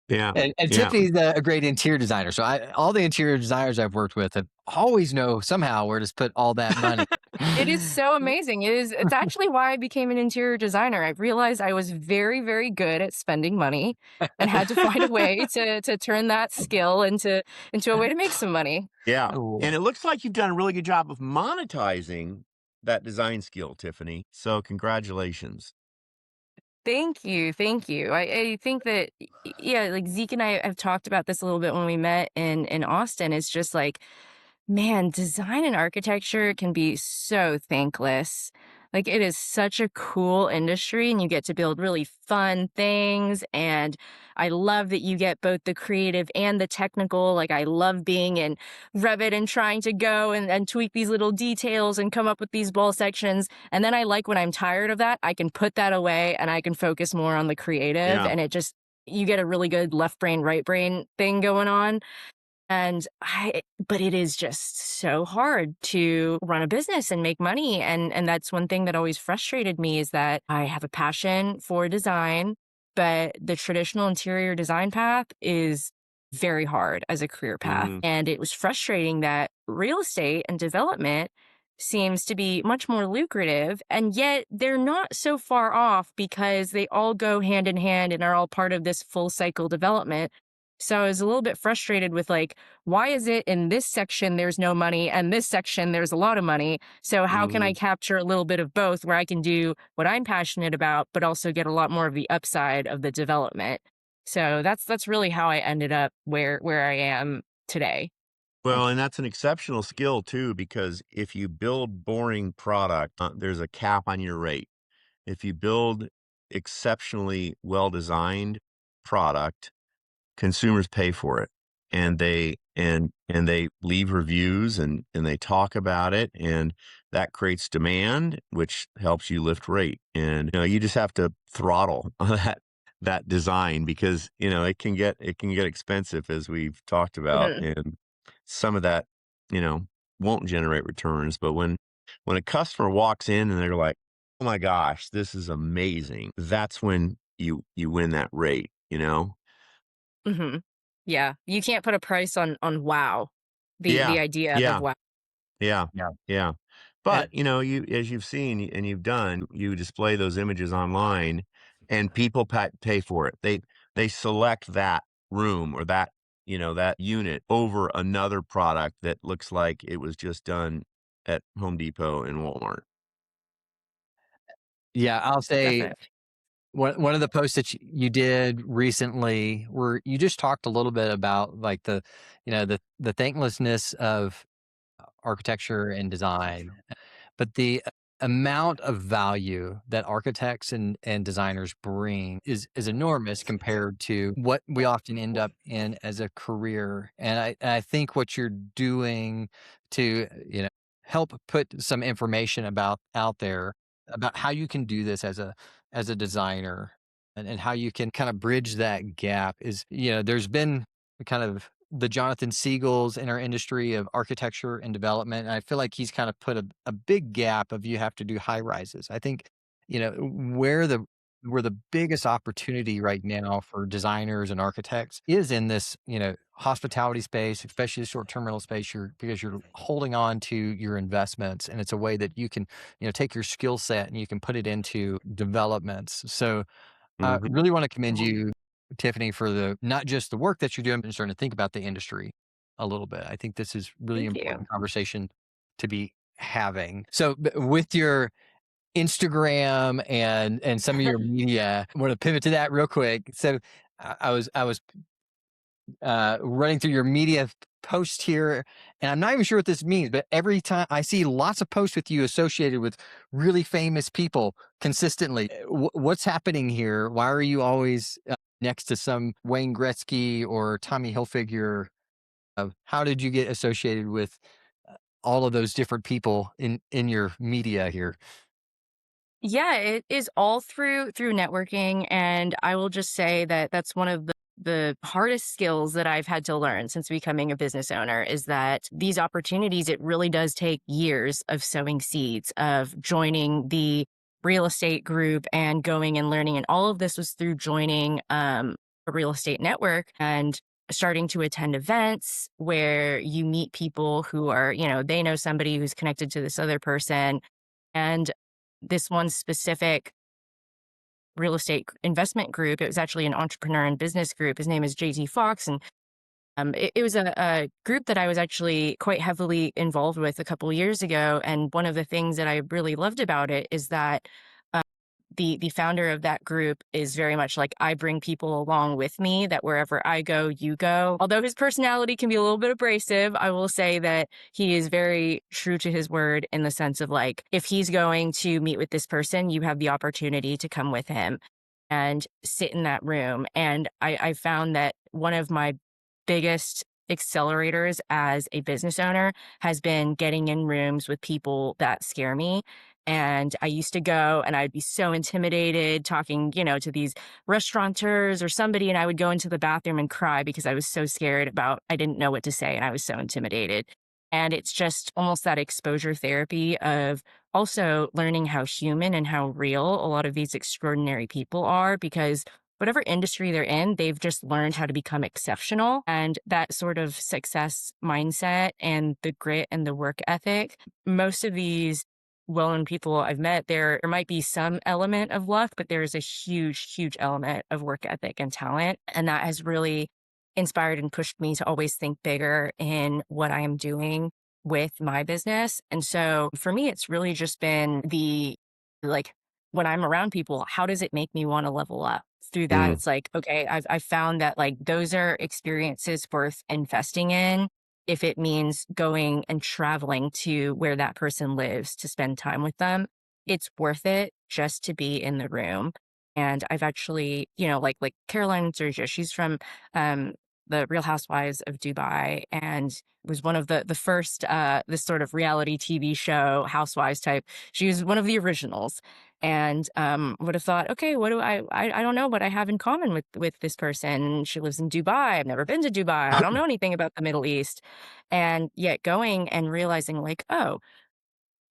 Yeah. And Yeah. Tiffany's a great interior designer. So all the interior designers I've worked with have always know somehow where to put all that money. It is so amazing. It's actually why I became an interior designer. I realized I was very, very good at spending money and had to find a way to turn that skill into a way to make some money. Yeah. Cool. And it looks like you've done a really good job of monetizing that design skill, Tiffany. So congratulations. Thank you. Thank you. I think that, yeah, like Zeke and I have talked about this a little bit when we met in Austin. It's just like, man, design and architecture can be so thankless. Like, it is such a cool industry, and you get to build really fun things. And I love that you get both the creative and the technical. Like, I love being in Revit and trying to go and tweak these little details and come up with these wall sections. And then I like when I'm tired of that, I can put that away and I can focus more on the creative. Yeah. And you get a really good left brain, right brain thing going on. But it is just so hard to run a business and make money. And that's one thing that always frustrated me, is that I have a passion for design, but the traditional interior design path is very hard as a career path. Mhm. And it was frustrating that real estate and development seems to be much more lucrative, and yet they're not so far off because they all go hand in hand and are all part of this full cycle development. So I was a little bit frustrated with, like, why is it in this section there's no money and this section there's a lot of money? So how can I capture a little bit of both, where I can do what I'm passionate about, but also get a lot more of the upside of the development? So that's really how I ended up where I am today. Well, and that's an exceptional skill too, because if you build boring product, there's a cap on your rate. If you build exceptionally well-designed product, consumers pay for it, and they leave reviews and they talk about it, and that creates demand, which helps you lift rate. And you just have to throttle that design, because it can get expensive, as we've talked about, Mhm. and some of that you know won't generate returns. But when a customer walks in and they're like, oh my gosh, this is amazing, that's when you win that rate. Mhm. Yeah, you can't put a price on wow. The Yeah, idea of yeah, wow. yeah, Yeah. yeah. And But, you as you've seen and you've done, you display those images online and people pay for it. They select that room or that unit over another product that looks like it was just done at Home Depot and Walmart. yeah, I'll say Definitely. one of the posts that you did recently, where you just talked a little bit about like the thanklessness of architecture and design, but the amount of value that architects and designers bring is enormous compared to what we often end up in as a career. And I think what you're doing to help put some information about out there about how you can do this as a designer, and how you can kind of bridge that gap is, there's been kind of the Jonathan Siegels in our industry of architecture and development. And I feel like he's kind of put a big gap of you have to do high rises. I think, where the biggest opportunity right now for designers and architects is in this, hospitality space, especially the short-term rental space, because you're holding on to your investments, and it's a way that you can, take your skill set and you can put it into developments. So Mhm. really want to commend you, Tiffany, for not just the work that you're doing, but starting to think about the industry a little bit. I think this is really Thank you. important conversation to be having. So with your Instagram and some of your media, I want to pivot to that real quick. So I was running through your media post here, and I'm not even sure what this means, but every time I see lots of posts with you associated with really famous people consistently. What's happening here? Why are you always next to some Wayne Gretzky or Tommy Hilfiger? How did you get associated with all of those different people in your media here? Yeah, it is all through networking, and I will just say that that's one of the hardest skills that I've had to learn since becoming a business owner is that these opportunities, it really does take years of sowing seeds, of joining the real estate group and going and learning. And all of this was through joining a real estate network and starting to attend events where you meet people who are, they know somebody who's connected to this other person. And this one specific real estate investment group, it was actually an entrepreneur and business group. His name is JT Fox. And it was a group that I was actually quite heavily involved with a couple years ago. And one of the things that I really loved about it is that the founder of that group is very much like, I bring people along with me, that wherever I go, you go. Although his personality can be a little bit abrasive, I will say that he is very true to his word in the sense of like, if he's going to meet with this person, you have the opportunity to come with him and sit in that room. And I found that one of my biggest accelerators as a business owner has been getting in rooms with people that scare me. And I used to go and I'd be so intimidated talking, to these restaurateurs or somebody, and I would go into the bathroom and cry because I was so scared I didn't know what to say and I was so intimidated. And it's just almost that exposure therapy of also learning how human and how real a lot of these extraordinary people are, because whatever industry they're in, they've just learned how to become exceptional. And that sort of success mindset and the grit and the work ethic, most of these well-known people I've met, there might be some element of luck, but there's a huge, huge element of work ethic and talent. And that has really inspired and pushed me to always think bigger in what I am doing with my business. And so for me, it's really just been like, when I'm around people, how does it make me want to level up? Through that, Mm. it's like, okay, I've found that like those are experiences worth investing in if it means going and traveling to where that person lives to spend time with them. It's worth it just to be in the room. And I've actually, like Caroline Sergio, she's from the Real Housewives of Dubai, and was one of the first this sort of reality TV show housewives type. She was one of the originals, and would have thought, okay, what do I don't know what I have in common with this person. She lives in Dubai. I've never been to Dubai. I don't know anything about the Middle East. And yet going and realizing like, oh,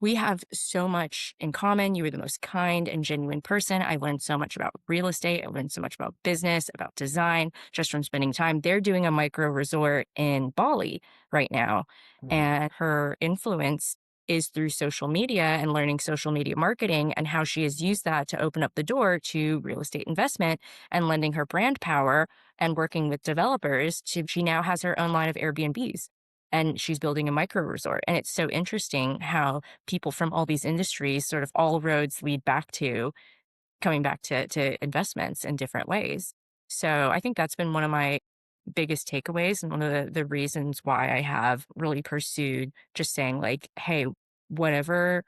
we have so much in common. You were the most kind and genuine person. I learned so much about real estate. I learned so much about business, about design, just from spending time. They're doing a micro resort in Bali right now. And her influence is through social media and learning social media marketing, and how she has used that to open up the door to real estate investment and lending her brand power and working with developers she now has her own line of Airbnbs, and she's building a micro resort. And it's so interesting how people from all these industries, sort of all roads lead back to coming back to investments in different ways. So I think that's been one of my biggest takeaways, and one of the reasons why I have really pursued just saying like, hey, whatever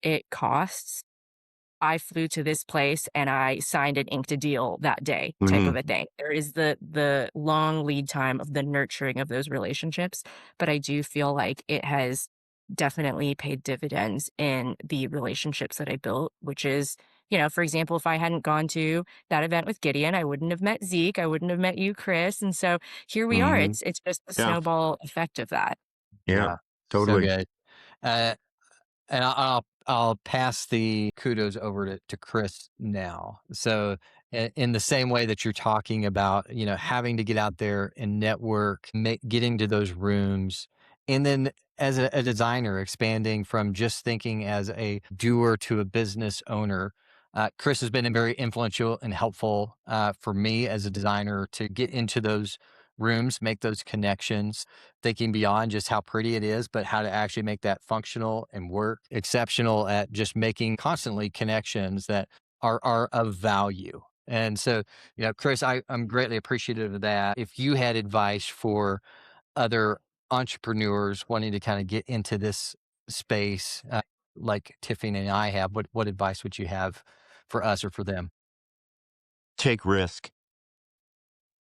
it costs, I flew to this place and I signed and inked a deal that day, type of Mhm. a thing. There is the long lead time of the nurturing of those relationships, but I do feel like it has definitely paid dividends in the relationships that I built, which is, for example, if I hadn't gone to that event with Gideon, I wouldn't have met Zeke, I wouldn't have met you, Chris. And so here we are. Hmm. It's just the Yeah. snowball effect of that. Yeah. Yeah. So Totally. good. Uh, and I'll pass the kudos over to Chris now. So in the same way that you're talking about, having to get out there and network, getting to those rooms, and then as a designer, expanding from just thinking as a doer to a business owner. Chris has been very influential and helpful for me as a designer to get into those rooms, make those connections, thinking beyond just how pretty it is, but how to actually make that functional and work. Exceptional at just making constantly connections that are of value. And so, Chris, I'm greatly appreciative of that. If you had advice for other entrepreneurs wanting to kind of get into this space, like Tiffany and I have, what advice would you have for us or for them? Take risk.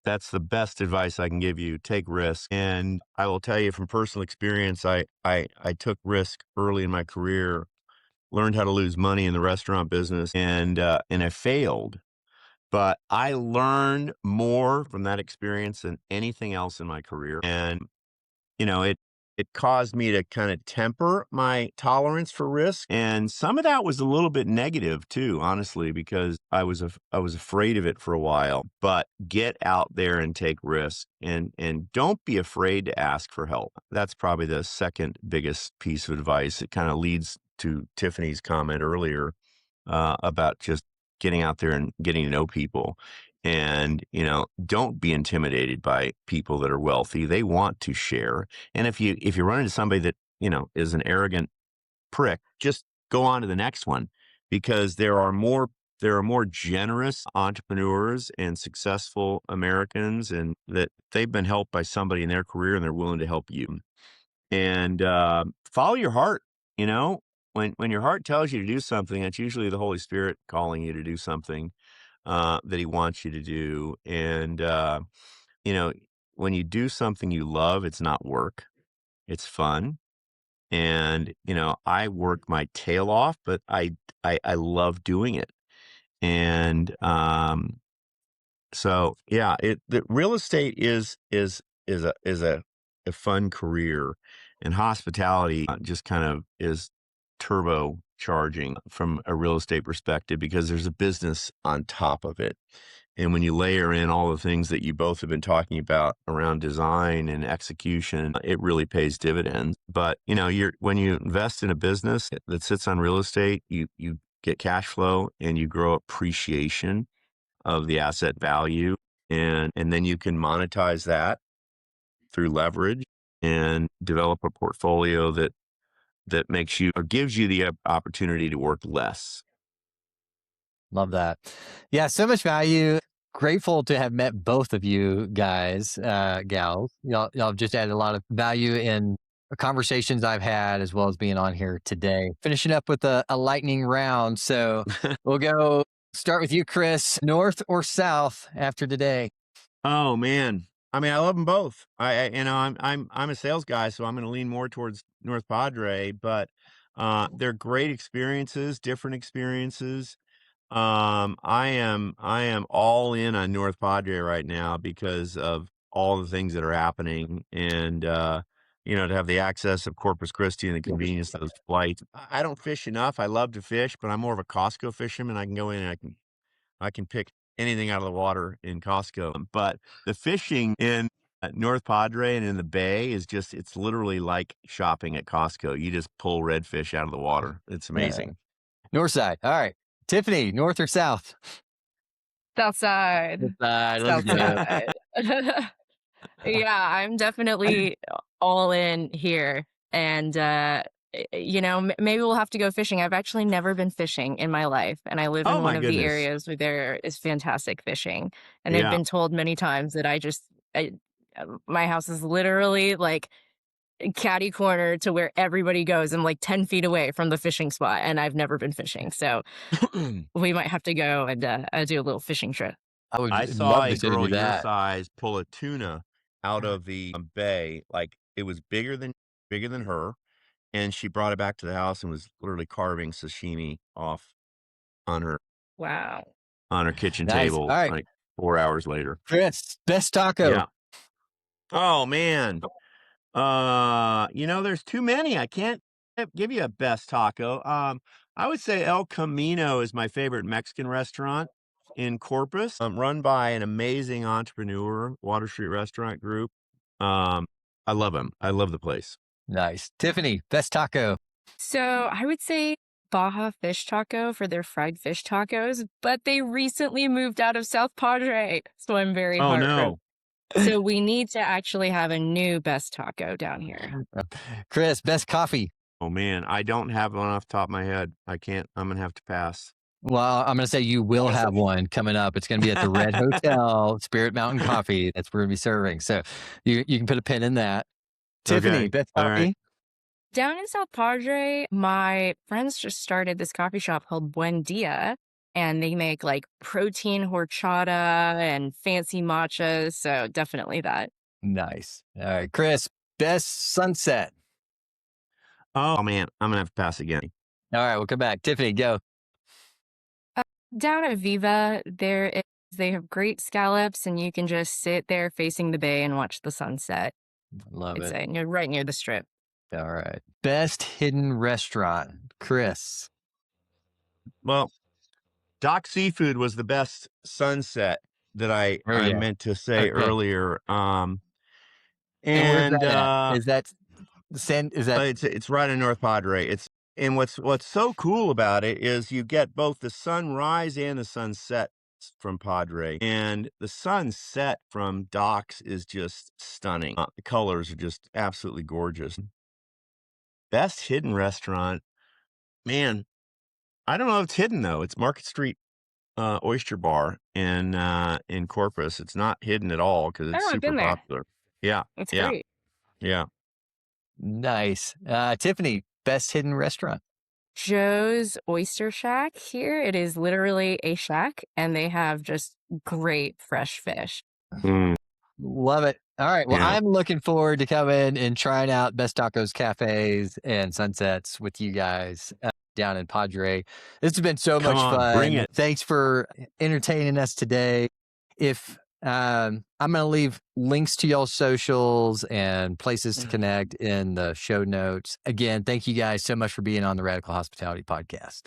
That's the best advice I can give you. Take risk. And I will tell you from personal experience, I took risk early in my career, learned how to lose money in the restaurant business, and I failed. But I learned more from that experience than anything else in my career. And it caused me to kind of temper my tolerance for risk, and some of that was a little bit negative too, honestly, because I was afraid of it for a while. But get out there and take risks, and don't be afraid to ask for help. That's probably the second biggest piece of advice. It kind of leads to Tiffany's comment earlier about just getting out there and getting to know people. And, don't be intimidated by people that are wealthy. They want to share. And if you run into somebody that, is an arrogant prick, just go on to the next one, because there are more generous entrepreneurs and successful Americans, and that they've been helped by somebody in their career and they're willing to help you. And follow your heart. You know, when your heart tells you to do something, it's usually the Holy Spirit calling you to do something that He wants you to do. And you know, when you do something you love, it's not work; it's fun. And I work my tail off, but I love doing it. And so yeah, the real estate is a fun career, and hospitality just kind of is turbo charging from a real estate perspective, because there's a business on top of it. And when you layer in all the things that you both have been talking about around design and execution, it really pays dividends. But when you invest in a business that sits on real estate, you get cash flow and you grow appreciation of the asset value, and then you can monetize that through leverage and develop a portfolio that makes you, or gives you the opportunity to work less. Love that. Yeah, so much value. Grateful to have met both of you guys, gals. Y'all have just added a lot of value in the conversations I've had, as well as being on here today. Finishing up with a lightning round. So we'll go start with you, Chris. North or south after today? Oh man. I mean, I love them both. I'm a sales guy, so I'm going to lean more towards North Padre, but they're great experiences, different experiences. I am all in on North Padre right now because of all the things that are happening, and to have the access of Corpus Christi and the convenience of those flights. I don't fish enough. I love to fish, but I'm more of a Costco fisherman. I can go in and I can pick anything out of the water in Costco. But the fishing in North Padre and in the Bay is just, it's literally like shopping at Costco. You just pull redfish out of the water. It's amazing. North side. All right. Tiffany, north or south? South side. North side. Let's South go. side. Yeah, I'm definitely all in here. And, maybe we'll have to go fishing. I've actually never been fishing in my life. And I live Oh in one my of the goodness. areas where there is fantastic fishing. And I've Yeah. been told many times that my house is literally like catty corner to where everybody goes. I'm like 10 feet away from the fishing spot, and I've never been fishing. So we might have to go and do a little fishing trip. I I would saw love a to sit and girl do your that. size pull a tuna out of the bay. Like, it was bigger than her, and she brought it back to the house and was literally carving sashimi off on her Wow. kitchen Nice. table All right, like 4 hours later. Chris, best taco. Yeah. Oh man. There's too many. I can't give you a best taco. I would say El Camino is my favorite Mexican restaurant in Corpus, run by an amazing entrepreneur, Water Street Restaurant Group. I love him. I love the place. Nice. Tiffany, best taco. So I would say Baja Fish Taco for their fried fish tacos, but they recently moved out of South Padre. So I'm very Oh heartbroken. no. So we need to actually have a new best taco down here. Chris, best coffee. Oh man, I don't have one off the top of my head. I can't. I'm gonna have to pass. Well, I'm going to say you will have one coming up. It's going to be at the Red Hotel, Spirit Mountain Coffee. That's what we're going to be serving. So you can put a pin in that. Tiffany, Okay. best All coffee. right. Down in South Padre, my friends just started this coffee shop called Buen Dia, and they make like protein horchata and fancy matchas. So definitely that. Nice. All right, Chris, best sunset. Oh man, I'm gonna have to pass again. All right, we'll come back. Tiffany, go. Down at Viva, they have great scallops, and you can just sit there facing the bay and watch the sunset. Love It's it. right near the strip. All right. Best hidden restaurant, Chris. Well, Doc Seafood was the best sunset that I yeah. meant to say Okay. earlier. And where's that at? Is that it's right in North Padre. And what's so cool about it is you get both the sunrise and the sunset from Padre, and the sunset from Doc's is just stunning. The colors are just absolutely gorgeous. Best hidden restaurant, man. I don't know if it's hidden though. It's Market Street Oyster Bar in Corpus. It's not hidden at all because it's I've super been there. popular. Yeah, It's yeah, great. yeah. nice? Tiffany, best hidden restaurant. Zhou's Oyster Shack here. It is literally a shack, and they have just great fresh fish. Mm, Love it. All right. Well, Yeah. I'm looking forward to coming and trying out Best Tacos Cafes and Sunsets with you guys down in Padre. This has been so Come much on, fun. bring it. Thanks for entertaining us today. If I'm going to leave links to y'all's socials and places to connect in the show notes. Again, thank you guys so much for being on the Radical Hospitality Podcast.